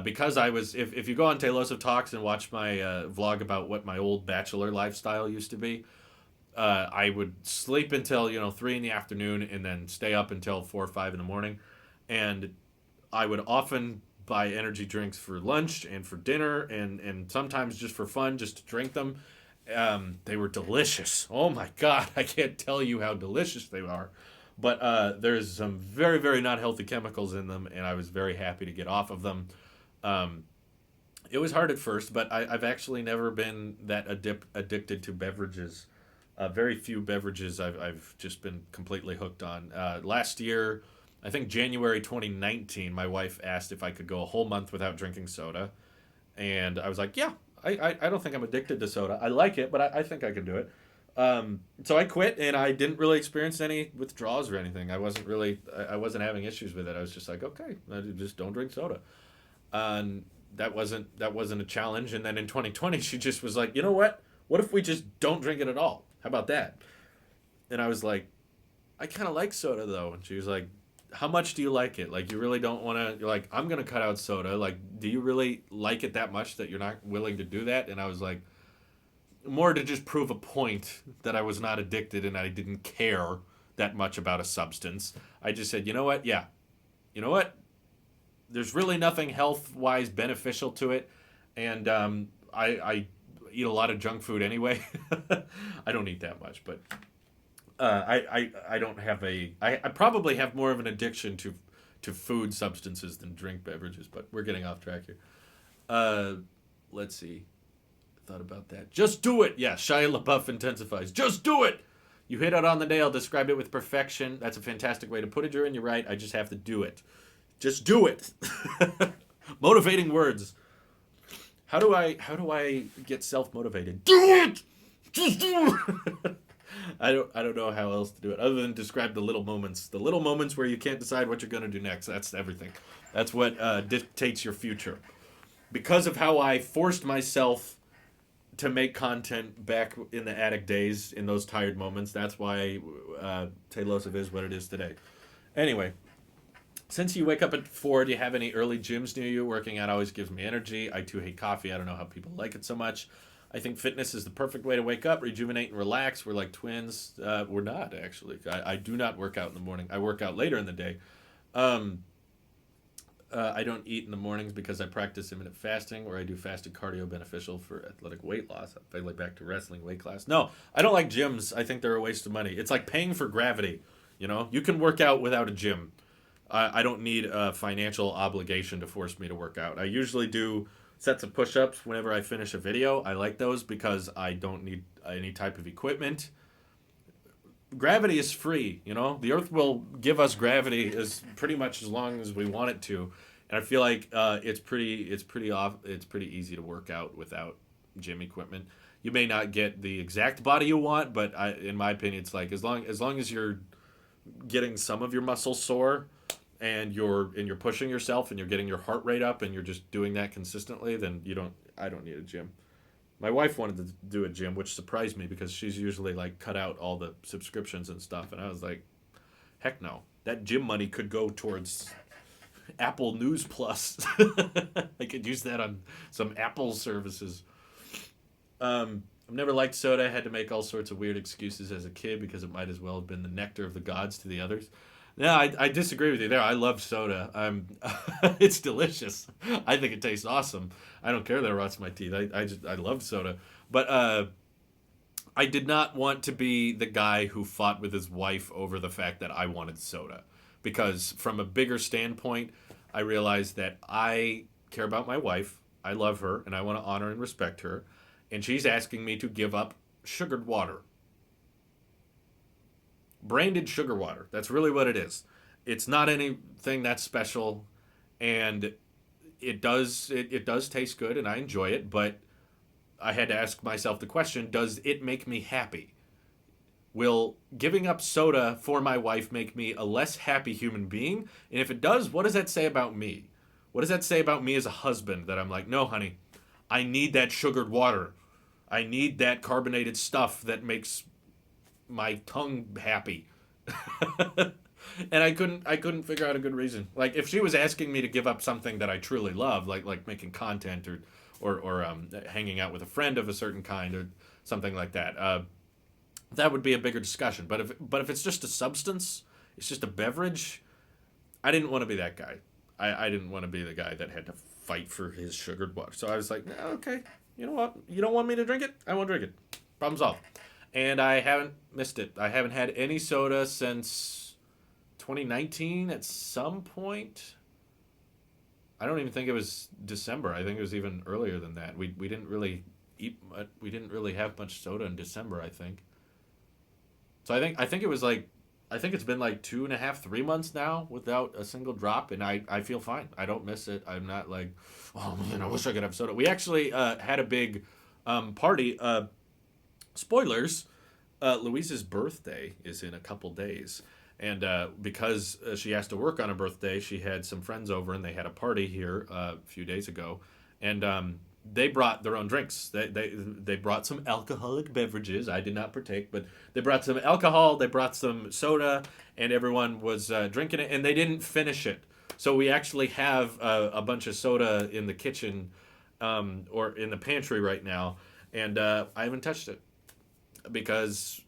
because I was, if you go on Taylosive Talks and watch my vlog about what my old bachelor lifestyle used to be, I would sleep until 3 in the afternoon, and then stay up until 4 or 5 in the morning, and I would often buy energy drinks for lunch and for dinner, and sometimes just for fun, just to drink them. They were delicious. Oh my God, I can't tell you how delicious they are. But there's some very, very not healthy chemicals in them, and I was very happy to get off of them. Um, it was hard at first, but I've actually never been that addicted to beverages. Very few beverages I've just been completely hooked on. Last year, I think January 2019, my wife asked if I could go a whole month without drinking soda. And I was like, yeah, I don't think I'm addicted to soda. I like it, but I think I can do it. So I quit, and I didn't really experience any withdrawals or anything. I wasn't having issues with it. I was just like, okay, I just don't drink soda. And that wasn't a challenge. And then in 2020, she just was like, you know what? What if we just don't drink it at all? How about that? And I was like, I kind of like soda though. And she was like, how much do you like it? Like, you really don't want to, you're like, I'm going to cut out soda. Like, do you really like it that much that you're not willing to do that? And I was like, more to just prove a point that I was not addicted and I didn't care that much about a substance. I just said, you know what? Yeah. You know what? There's really nothing health wise beneficial to it. And I eat a lot of junk food anyway. I don't eat that much, but I don't have I probably have more of an addiction to food substances than drink beverages, but we're getting off track here. Uh, let's see. Thought about that. Just do it. Yeah, Shia LaBeouf intensifies. Just do it. You hit it on the nail. Described it with perfection. That's a fantastic way to put it, Drew, and you're right. I just have to do it. Just do it. Motivating words. How do I get self motivated? Do it. Just do it. I don't know how else to do it other than describe the little moments where you can't decide what you're going to do next. That's everything. That's what dictates your future. Because of how I forced myself to make content back in the attic days, in those tired moments, that's why Taylosive is what it is today. Anyway, since you wake up at 4, do you have any early gyms near you? Working out always gives me energy. I too hate coffee. I don't know how people like it so much. I think fitness is the perfect way to wake up, rejuvenate, and relax. We're like twins. We're not, actually. I do not work out in the morning. I work out later in the day. I don't eat in the mornings because I practice intermittent fasting, or I do fasted cardio beneficial for athletic weight loss. I'm finally back to wrestling weight class. No, I don't like gyms. I think they're a waste of money. It's like paying for gravity. You can work out without a gym. I don't need a financial obligation to force me to work out. I usually do sets of push-ups whenever I finish a video. I like those because I don't need any type of equipment. Gravity is free, The Earth will give us gravity as pretty much as long as we want it to, and I feel like it's pretty easy to work out without gym equipment. You may not get the exact body you want, but in my opinion, it's like as long as you're getting some of your muscles sore, and you're pushing yourself and you're getting your heart rate up and you're just doing that consistently, then I don't need a gym. My wife wanted to do a gym, which surprised me because she's usually like cut out all the subscriptions and stuff, and I was like, heck no. That gym money could go towards Apple News Plus. I could use that on some Apple services. I've never liked soda. I had to make all sorts of weird excuses as a kid because it might as well have been the nectar of the gods to the others. No, I disagree with you there. I love soda. It's delicious. I think it tastes awesome. I don't care that it rots my teeth. I love soda. But I did not want to be the guy who fought with his wife over the fact that I wanted soda. Because from a bigger standpoint, I realized that I care about my wife. I love her, and I want to honor and respect her. And she's asking me to give up sugared water. Branded sugar water. That's really what it is. It's not anything that's special, and it does taste good, and I enjoy it. But I had to ask myself the question: does it make me happy? Will giving up soda for my wife make me a less happy human being? And if it does, what does that say about me? What does that say about me as a husband? That I'm like, no, honey, I need that sugared water. I need that carbonated stuff that makes my tongue happy. And I couldn't figure out a good reason. Like if she was asking me to give up something that I truly love, like making content or hanging out with a friend of a certain kind or something like that, that would be a bigger discussion. But if it's just a substance, it's just a beverage. I didn't want to be that guy. I didn't want to be the guy that had to fight for his sugared water. So I was like, "Nah, okay, you know what? You don't want me to drink it? I won't drink it. Problem solved." And I haven't missed it. I haven't had any soda since 2019 at some point. I don't even think it was December. I think it was even earlier than that. We didn't really we didn't really have much soda in December, I think. So I think it was like I think it's been like 2.5, 3 months now without a single drop, and I feel fine. I don't miss it. I'm not like, oh man, I wish I could have soda. We actually had a big party. Spoilers: Louise's birthday is in a couple days, and because she has to work on her birthday, she had some friends over, and they had a party here a few days ago, and they brought their own drinks. They brought some alcoholic beverages. I did not partake, but they brought some alcohol. They brought some soda, and everyone was drinking it, and they didn't finish it. So we actually have a bunch of soda in the kitchen, or in the pantry right now, and I haven't touched it because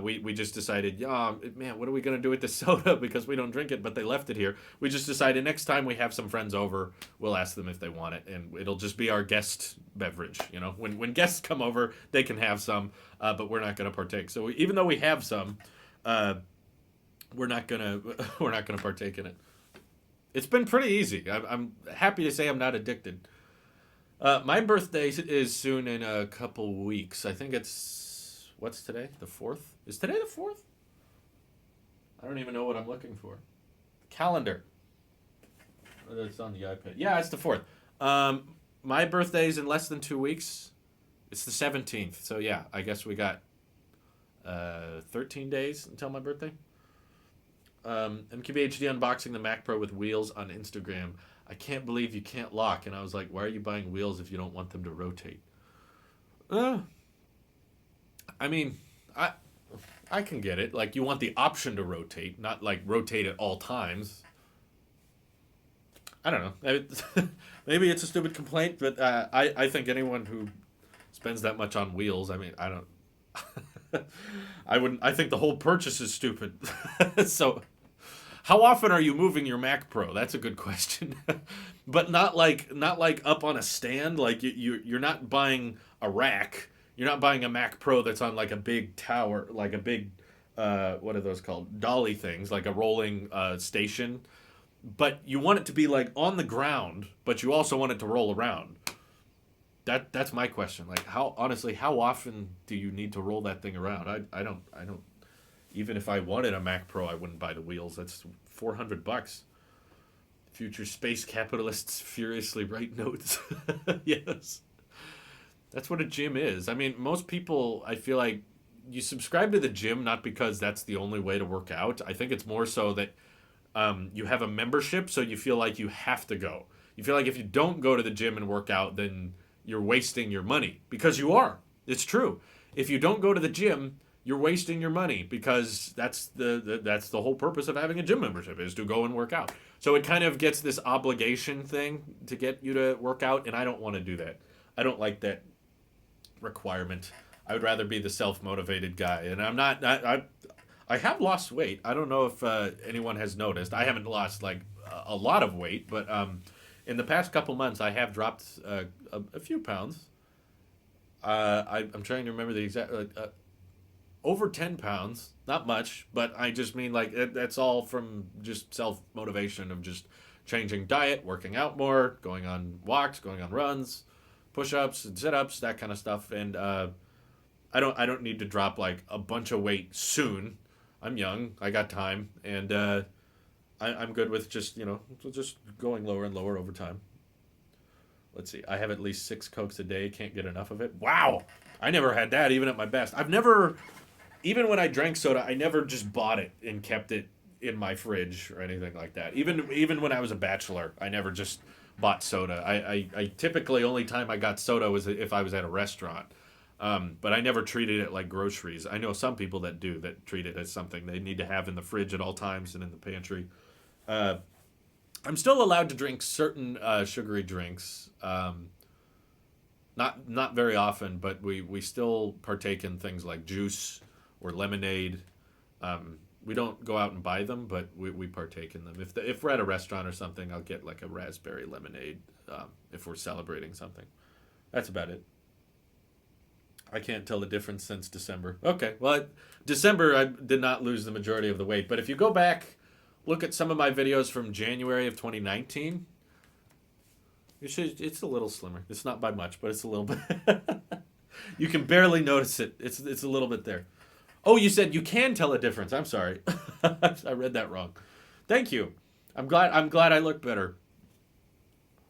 we just decided, yeah, man, what are we going to do with this soda? Because we don't drink it, but they left it here. We just decided next time we have some friends over, we'll ask them if they want it, and it'll just be our guest beverage. You know, when guests come over, they can have some, but we're not going to partake. So even though we have some, we're not gonna we're not gonna partake in it. It's been pretty easy. I'm happy to say I'm not addicted. My birthday is soon in a couple weeks. I think it's what's today? The 4th? Is today the 4th? I don't even know what I'm looking for. Calendar. Oh, it's on the iPad. Yeah, it's the 4th. My birthday's in less than 2 weeks. It's the 17th. So yeah, I guess we got 13 days until my birthday. MKBHD unboxing the Mac Pro with wheels on Instagram. I can't believe you can't lock. And I was like, why are you buying wheels if you don't want them to rotate? I mean, I can get it. Like, you want the option to rotate, not like rotate at all times. I don't know. Maybe it's a stupid complaint, but I think anyone who spends that much on wheels, I mean, I don't. I wouldn't. I think the whole purchase is stupid. So, how often are you moving your Mac Pro? That's a good question. But not like up on a stand. Like you're not buying a rack. You're not buying a Mac Pro that's on like a big tower, like a big what are those called? Dolly things, like a rolling station. But you want it to be like on the ground, but you also want it to roll around. That's my question. Like how honestly, how often do you need to roll that thing around? I don't even if I wanted a Mac Pro, I wouldn't buy the wheels. That's $400. Future space capitalists furiously write notes. Yes. That's what a gym is. I mean, most people, I feel like you subscribe to the gym not because that's the only way to work out. I think it's more so that you have a membership, so you feel like you have to go. You feel like if you don't go to the gym and work out, then you're wasting your money because you are. It's true. If you don't go to the gym, you're wasting your money because that's the whole purpose of having a gym membership is to go and work out. So it kind of gets this obligation thing to get you to work out, and I don't want to do that. I don't like that requirement. I would rather be the self-motivated guy, and I'm not. I have lost weight. I don't know if anyone has noticed. I haven't lost like a lot of weight, but in the past couple months, I have dropped a few pounds. I'm trying to remember the exact. Over 10 pounds, not much, but I just mean like that's all from just self motivation of just changing diet, working out more, going on walks, going on runs, push ups and sit ups, that kind of stuff. And I don't need to drop like a bunch of weight soon. I'm young, I got time, and I'm good with just just going lower and lower over time. Let's see. I have at least 6 Cokes a day. Can't get enough of it. Wow. I never had that even at my best. I've never, even when I drank soda, I never just bought it and kept it in my fridge or anything like that. Even when I was a bachelor, I never just bought soda. I typically only time I got soda was if I was at a restaurant. But I never treated it like groceries. I know some people that do, that treat it as something they need to have in the fridge at all times and in the pantry. Uh, I'm still allowed to drink certain sugary drinks. Not very often, but we still partake in things like juice or lemonade. We don't go out and buy them, but we partake in them. If we're at a restaurant or something, I'll get like a raspberry lemonade if we're celebrating something. That's about it. I can't tell the difference since December. Okay, well, December I did not lose the majority of the weight, but if you go back, look at some of my videos from January of 2019. It's a little slimmer. It's not by much, but it's a little bit. You can barely notice it. It's a little bit there. Oh, you said you can tell a difference. I'm sorry. I read that wrong. Thank you. I'm glad I look better.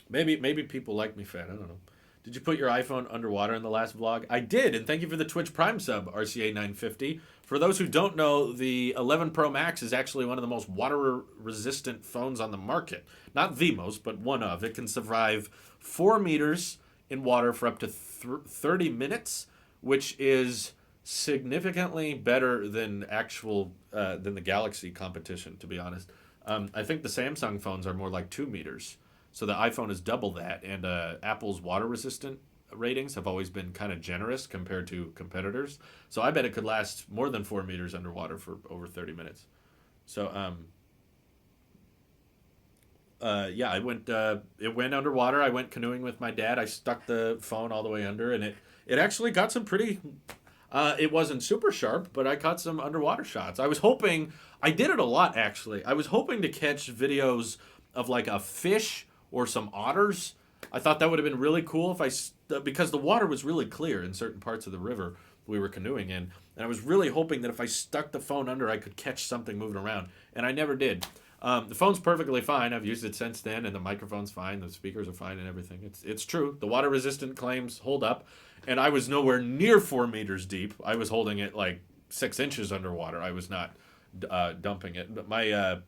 Maybe people like me fat. I don't know. Did you put your iPhone underwater in the last vlog? I did, and thank you for the Twitch Prime sub, RCA950. For those who don't know, the 11 Pro Max is actually one of the most water-resistant phones on the market. Not the most, but one of. It can survive 4 meters in water for up to 30 minutes, which is significantly better than than the Galaxy competition, to be honest. I think the Samsung phones are more like 2 meters. So the iPhone is double that, and Apple's water resistant ratings have always been kind of generous compared to competitors. So I bet it could last more than 4 meters underwater for over 30 minutes. So yeah, I went. It went underwater. I went canoeing with my dad. I stuck the phone all the way under, and it actually got some pretty. It wasn't super sharp, but I caught some underwater shots. I was hoping. I did it a lot actually. I was hoping to catch videos of like a fish or some otters. I thought that would have been really cool if because the water was really clear in certain parts of the river we were canoeing in, and I was really hoping that if I stuck the phone under, I could catch something moving around, and I never did. The phone's perfectly fine. I've used it since then, and the microphone's fine. The speakers are fine, and everything. It's true. The water resistant claims hold up, and I was nowhere near 4 meters deep. I was holding it like 6 inches underwater. I was not dumping it. But my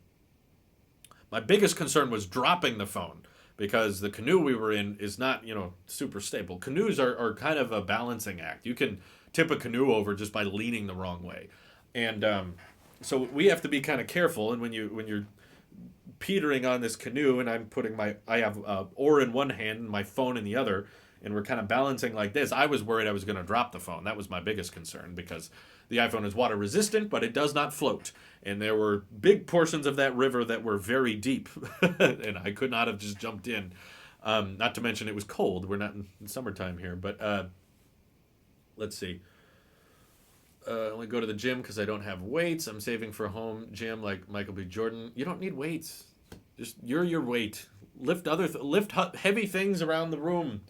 biggest concern was dropping the phone because the canoe we were in is not, super stable. Canoes are kind of a balancing act. You can tip a canoe over just by leaning the wrong way. And so we have to be kind of careful. And when you're petering on this canoe and I have oar in one hand and my phone in the other, and we're kind of balancing like this, I was worried I was going to drop the phone. That was my biggest concern because the iPhone is water resistant, but it does not float. And there were big portions of that river that were very deep, and I could not have just jumped in. Not to mention it was cold. We're not in summertime here, but let's see. I only go to the gym because I don't have weights. I'm saving for a home gym like Michael B. Jordan. You don't need weights. Just you're your weight. Lift heavy things around the room.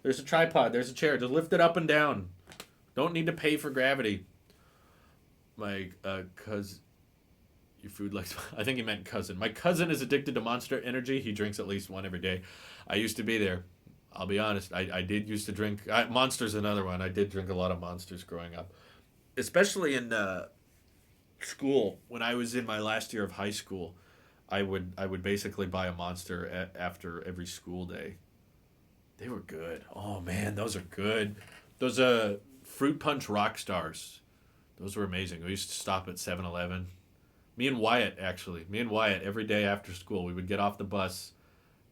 There's a tripod. There's a chair. Just lift it up and down. Don't need to pay for gravity. My cousin, your food likes. I think he meant cousin. My cousin is addicted to Monster Energy. He drinks at least one every day. I used to be there. I'll be honest. I did used to drink. Monster's another one. I did drink a lot of Monsters growing up, especially in school. When I was in my last year of high school, I would basically buy a Monster after every school day. They were good. Oh man, those are good. Those fruit punch rock stars. Those were amazing. We used to stop at 7-Eleven. Me and Wyatt every day after school, we would get off the bus,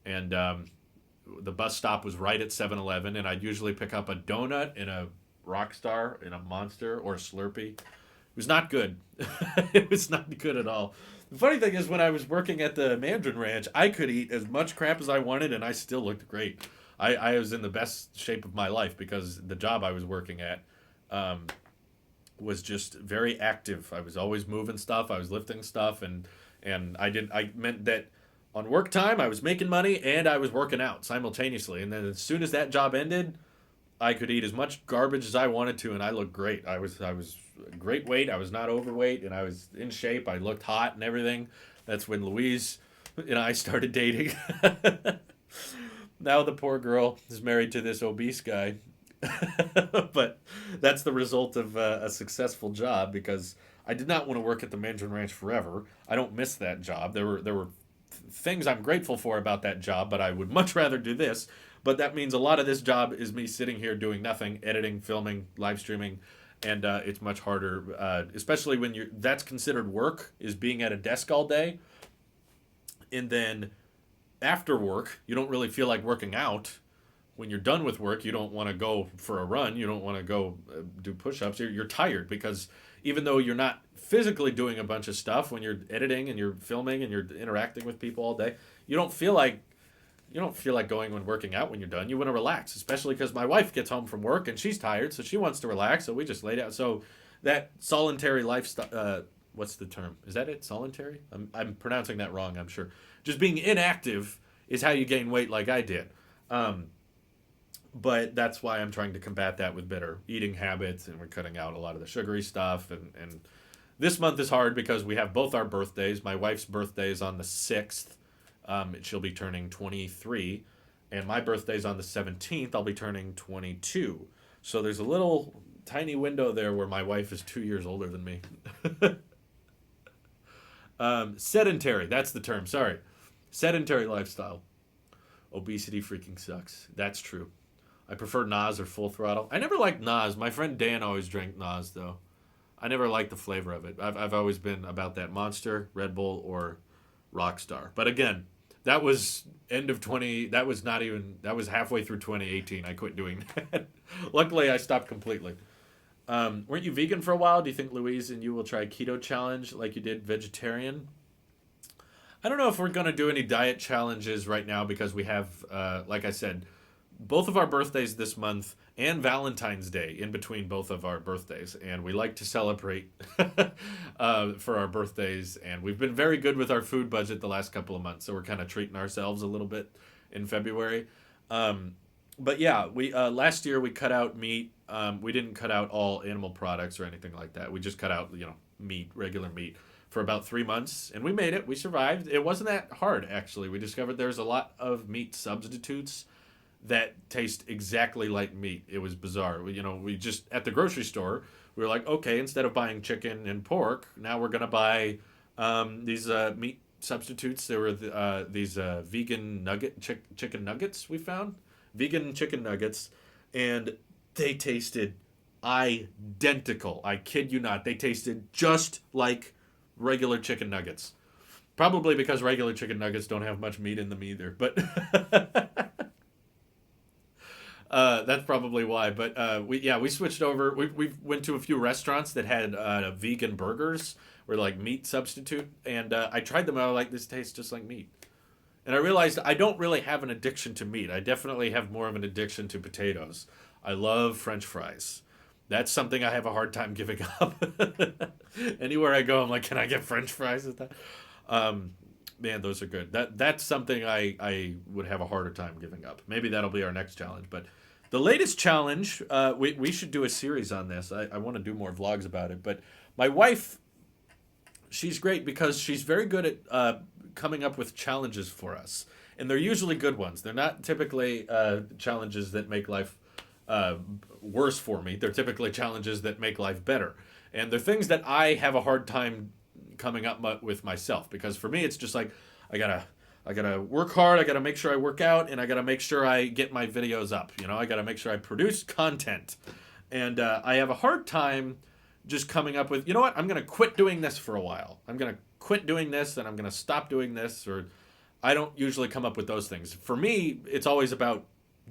and the bus stop was right at 7-Eleven, and I'd usually pick up a donut and a rock star and a Monster or a Slurpee. It was not good. It was not good at all. The funny thing is, when I was working at the Mandarin Ranch, I could eat as much crap as I wanted, and I still looked great. I was in the best shape of my life because the job I was working at was just very active. I was always moving stuff. I was lifting stuff, and I meant that on work time I was making money and I was working out simultaneously. And then as soon as that job ended, I could eat as much garbage as I wanted to, and I looked great. I was great weight. I was not overweight, and I was in shape. I looked hot and everything. That's when Louise and I started dating. Now the poor girl is married to this obese guy. But that's the result of a successful job because I did not want to work at the Mandarin Ranch forever. I don't miss that job. There were things I'm grateful for about that job, but I would much rather do this. But that means a lot of this job is me sitting here doing nothing, editing, filming, live streaming, and it's much harder, especially when you're that's considered work is being at a desk all day, and then after work you don't really feel like working out. When you're done with work, you don't want to go for a run. You don't want to go do push-ups. You're tired because even though you're not physically doing a bunch of stuff when you're editing and you're filming and you're interacting with people all day, you don't feel like going when working out when you're done. You want to relax, especially because my wife gets home from work and she's tired, so she wants to relax. So we just lay down. So that solitary lifestyle. What's the term? Is that it? Solitary? I'm pronouncing that wrong. I'm sure. Just being inactive is how you gain weight, like I did. But that's why I'm trying to combat that with better eating habits, and we're cutting out a lot of the sugary stuff. And this month is hard because we have both our birthdays. My wife's birthday is on the 6th. She'll be turning 23. And my birthday's on the 17th. I'll be turning 22. So there's a little tiny window there where my wife is 2 years older than me. Sedentary, that's the term, sorry. Sedentary lifestyle. Obesity freaking sucks. That's true. I prefer Nas or Full Throttle. I never liked Nas. My friend Dan always drank Nas, though. I never liked the flavor of it. I've always been about that Monster, Red Bull, or Rockstar. But again, that was end of 20. That was not even. That was halfway through 2018. I quit doing that. Luckily, I stopped completely. Weren't you vegan for a while? Do you think Louise and you will try keto challenge like you did vegetarian? I don't know if we're going to do any diet challenges right now because we have, like I said, both of our birthdays this month and Valentine's Day in between both of our birthdays. And we like to celebrate for our birthdays. And we've been very good with our food budget the last couple of months. So we're kind of treating ourselves a little bit in February. But yeah, we last year we cut out meat. We didn't cut out all animal products or anything like that. We just cut out, meat, regular meat for about 3 months. And we made it. We survived. It wasn't that hard, actually. We discovered there's a lot of meat substitutes that taste exactly like meat. It was bizarre. We just at the grocery store, we were like, okay, instead of buying chicken and pork, now we're gonna buy these meat substitutes. There were these vegan chicken nuggets we found, vegan chicken nuggets, and they tasted identical. I kid you not. They tasted just like regular chicken nuggets. Probably because regular chicken nuggets don't have much meat in them either, but. That's probably why, but we switched over. We went to a few restaurants that had vegan burgers, or like meat substitute, and I tried them. And I was like, this tastes just like meat, and I realized I don't really have an addiction to meat. I definitely have more of an addiction to potatoes. I love French fries. That's something I have a hard time giving up. Anywhere I go, I'm like, can I get French fries with that? Man, those are good. That's something I would have a harder time giving up. Maybe that'll be our next challenge. But the latest challenge, we should do a series on this. I want to do more vlogs about it. But my wife, she's great because she's very good at coming up with challenges for us. And they're usually good ones. They're not typically challenges that make life worse for me. They're typically challenges that make life better. And they're things that I have a hard time coming up with myself, because for me it's just like I gotta work hard, I gotta make sure I work out, and I gotta make sure I get my videos up. I gotta make sure I produce content, and I have a hard time just coming up with, I'm gonna quit doing this for a while. I'm gonna quit doing this, and I'm gonna stop doing this, or I don't usually come up with those things. For me, it's always about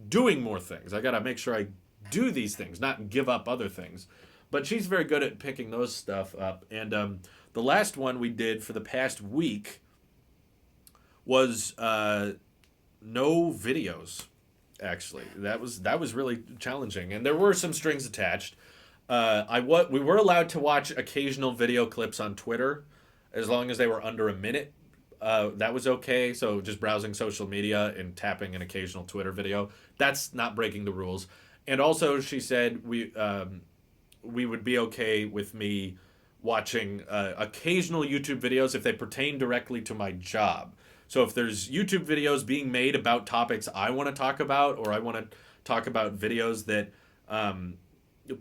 doing more things. I gotta make sure I do these things, not give up other things. But she's very good at picking those stuff up, and the last one we did for the past week was no videos. Actually, that was really challenging, and there were some strings attached. We were allowed to watch occasional video clips on Twitter, as long as they were under a minute. That was okay. So just browsing social media and tapping an occasional Twitter video, that's not breaking the rules. And also, she said we would be okay with me watching occasional YouTube videos if they pertain directly to my job. So if there's YouTube videos being made about topics I want to talk about, or I want to talk about videos that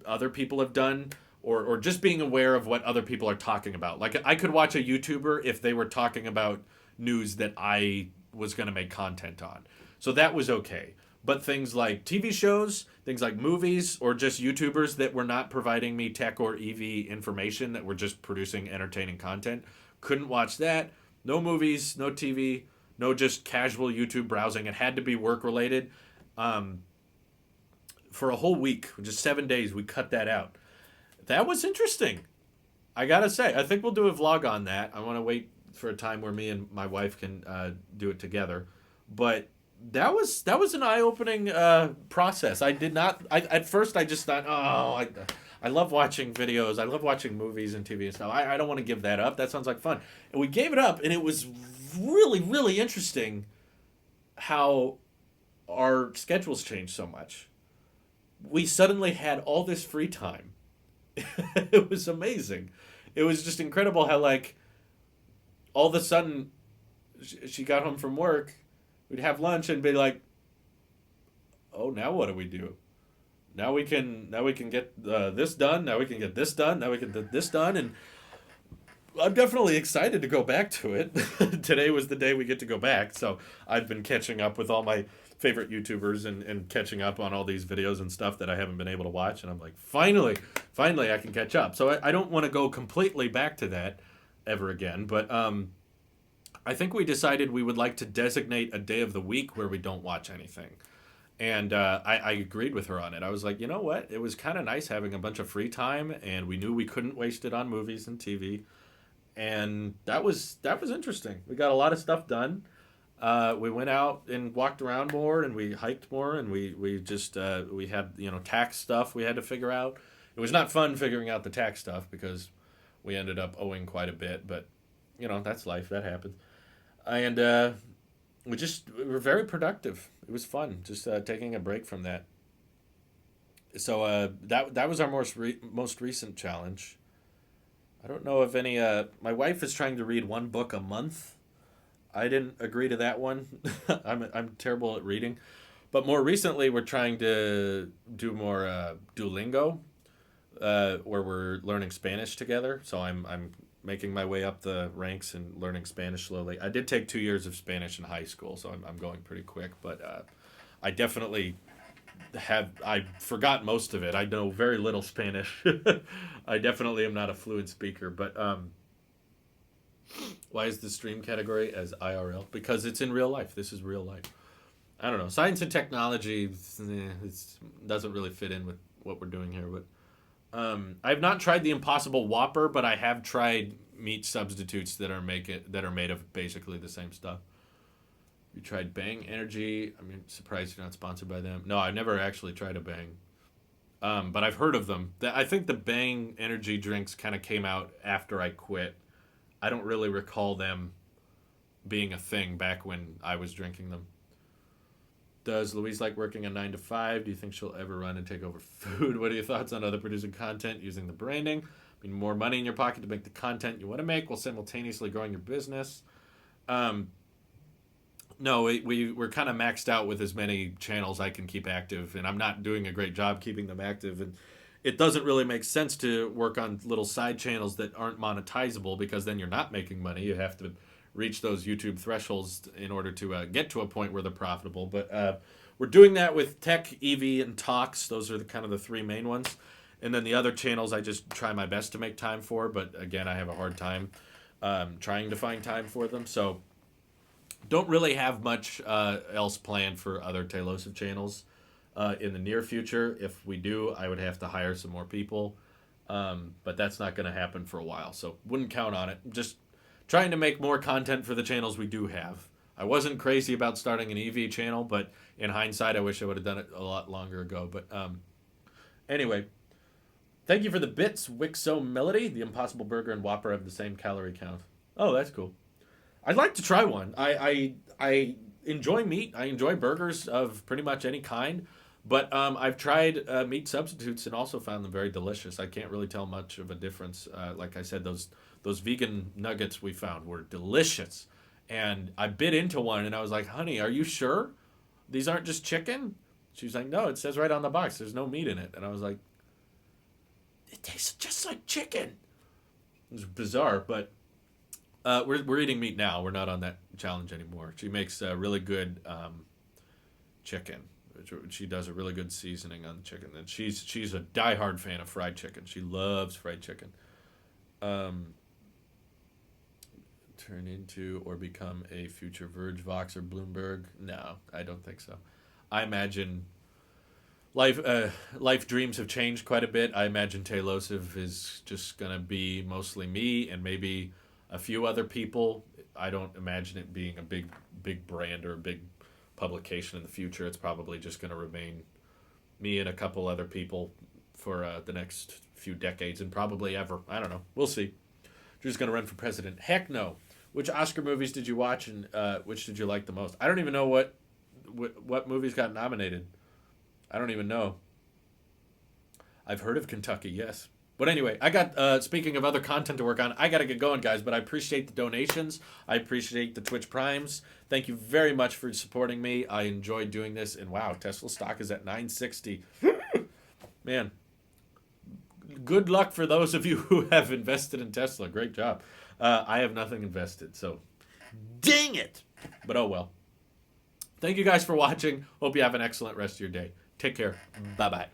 other people have done, or just being aware of what other people are talking about. Like I could watch a YouTuber if they were talking about news that I was going to make content on. So that was okay. But things like TV shows, things like movies, or just YouTubers that were not providing me tech or EV information, that were just producing entertaining content, couldn't watch that. No movies, no TV, no just casual YouTube browsing. It had to be work related. For a whole week, just 7 days, we cut that out. That was interesting. I gotta say, I think we'll do a vlog on that. I want to wait for a time where me and my wife can do it together. But that was an eye opening process. I did not. At first I just thought, I love watching videos. I love watching movies and TV and stuff. I don't want to give that up. That sounds like fun. And we gave it up, and it was really really interesting how our schedules changed so much. We suddenly had all this free time. It was amazing. It was just incredible how, like, all of a sudden she got home from work, we'd have lunch and be like, oh, now what do we do? Now we can get this done. Now we can get this done. Now we can get this done. And I'm definitely excited to go back to it. Today was the day we get to go back. So I've been catching up with all my favorite YouTubers and catching up on all these videos and stuff that I haven't been able to watch. And I'm like, finally I can catch up. So I don't want to go completely back to that ever again. But I think we decided we would like to designate a day of the week where we don't watch anything. And I agreed with her on it. I was like, you know what? It was kind of nice having a bunch of free time, and we knew we couldn't waste it on movies and TV. And that was interesting. We got a lot of stuff done. We went out and walked around more, and we hiked more, and we just we had tax stuff we had to figure out. It was not fun figuring out the tax stuff because we ended up owing quite a bit, but that's life. That happens. And we were very productive. It was fun just taking a break from that. So that was our most recent challenge. I don't know if any. My wife is trying to read one book a month. I didn't agree to that one. I'm terrible at reading, but more recently we're trying to do more Duolingo, where we're learning Spanish together. So I'm making my way up the ranks and learning Spanish slowly. I did take 2 years of Spanish in high school, so I'm going pretty quick. But I definitely I forgot most of it. I know very little Spanish. I definitely am not a fluent speaker. But why is the stream category as IRL? Because it's in real life. This is real life. I don't know. Science and technology it doesn't really fit in with what we're doing here. But I've not tried the Impossible Whopper, but I have tried meat substitutes that are made of basically the same stuff. You tried Bang Energy? I'm surprised you're not sponsored by them. No, I've never actually tried a Bang, but I've heard of them. I think the Bang Energy drinks kind of came out after I quit. I don't really recall them being a thing back when I was drinking them. Does Louise like working a 9 to 5? Do you think she'll ever run and take over food? What are your thoughts on other producing content using the branding? More money in your pocket to make the content you want to make while simultaneously growing your business. No, we're kind of maxed out with as many channels I can keep active, and I'm not doing a great job keeping them active. And it doesn't really make sense to work on little side channels that aren't monetizable, because then you're not making money. You have to reach those YouTube thresholds in order to get to a point where they're profitable. But we're doing that with Tech, EV, and Talks. Those are kind of the three main ones. And then the other channels I just try my best to make time for. But again, I have a hard time trying to find time for them. So don't really have much else planned for other Tailosive channels in the near future. If we do, I would have to hire some more people. But that's not going to happen for a while. So wouldn't count on it. Just trying to make more content for the channels we do have. I wasn't crazy about starting an EV channel, but in hindsight, I wish I would have done it a lot longer ago. But anyway, thank you for the bits, Wixo Melody. The Impossible Burger and Whopper have the same calorie count. Oh, that's cool. I'd like to try one. I enjoy meat. I enjoy burgers of pretty much any kind. But I've tried meat substitutes and also found them very delicious. I can't really tell much of a difference. Like I said, those vegan nuggets we found were delicious. And I bit into one, and I was like, "Honey, are you sure these aren't just chicken?" She was like, "No, it says right on the box. There's no meat in it." And I was like, "It tastes just like chicken." It was bizarre, but we're eating meat now. We're not on that challenge anymore. She makes really good chicken. She does a really good seasoning on chicken, and she's a diehard fan of fried chicken. She loves fried chicken. Um, Turn into or become a future Verge, Vox, or Bloomberg? No, I don't think so. I imagine life dreams have changed quite a bit. I imagine Taylosive is just gonna be mostly me and maybe a few other people. I don't imagine it being a big brand or a big publication in the future. It's probably just gonna remain me and a couple other people for the next few decades and probably ever. I don't know. We'll see. Drew's gonna run for president. Heck no. Which Oscar movies did you watch and which did you like the most? I don't even know what movies got nominated. I don't even know. I've heard of Kentucky, yes. But anyway, I got, speaking of other content to work on, I got to get going, guys. But I appreciate the donations. I appreciate the Twitch Primes. Thank you very much for supporting me. I enjoyed doing this. And wow, Tesla stock is at 960. Man, good luck for those of you who have invested in Tesla. Great job. I have nothing invested, so dang it. But oh well. Thank you guys for watching. Hope you have an excellent rest of your day. Take care. Bye-bye.